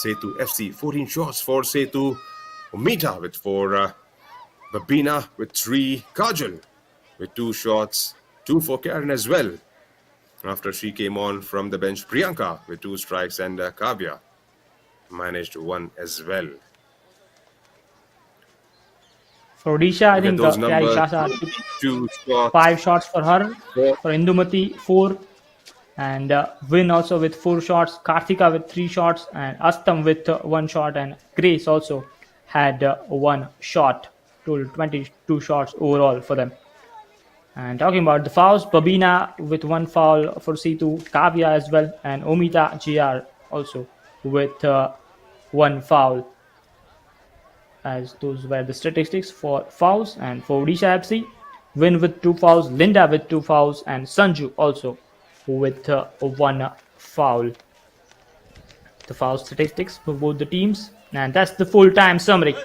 Sethu FC. 14 shots for Sethu. Umita with 4. Babina with 3. Kajal with 2 shots. 2 for Karen as well. After she came on from the bench, Priyanka with 2 strikes, and Kavya managed 1 as well. For Odisha, I think those Pyari numbers, Khakha 2 shots. 5 shots for her. For Indumati, 4. And Win also with 4 shots. Karthika with 3 shots. And Astam with 1 shot. And Grace also had 1 shot. Total 22 shots overall for them. And talking about the fouls, Babina with 1 foul for Sethu. Kavya as well. And Omita JR also with 1 foul. As those were the statistics for fouls. And for Odisha FC, Win with 2 fouls, Linda with 2 fouls, and Sanju also with 1 foul. The foul statistics for both the teams, and that's the full-time summary.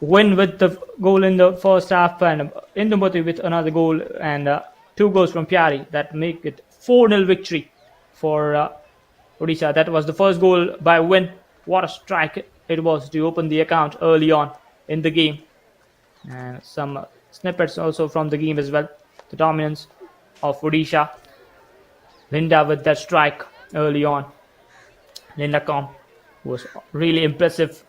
Win with the goal in the first half, and Indumati with another goal, and 2 goals from Pyari. That make it 4-0 victory for Odisha. That was the first goal by Win. What a strike it was to open the account early on in the game. And some snippets also from the game as well. The dominance of Odisha. Linda with that strike early on. Linda Com was really impressive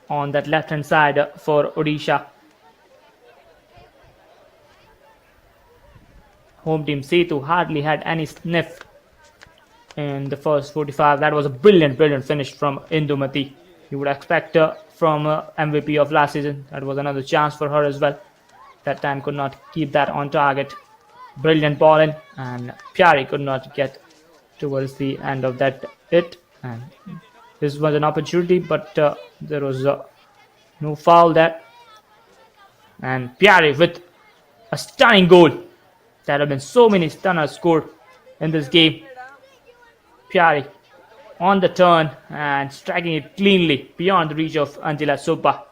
on that left hand side for Odisha. Home team Sethu hardly had any sniff in the first 45. That was a brilliant finish from Indumati. You would expect from MVP of last season. That was another chance for her as well. That time could not keep that on target. Brilliant ball in, and Pyari could not get towards the end of that hit. And this was an opportunity, but there was no foul there. And Pyari with a stunning goal. There have been so many stunners scored in this game. Pyari on the turn and striking it cleanly beyond the reach of Angela Sopa.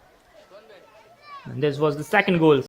And this was the second goal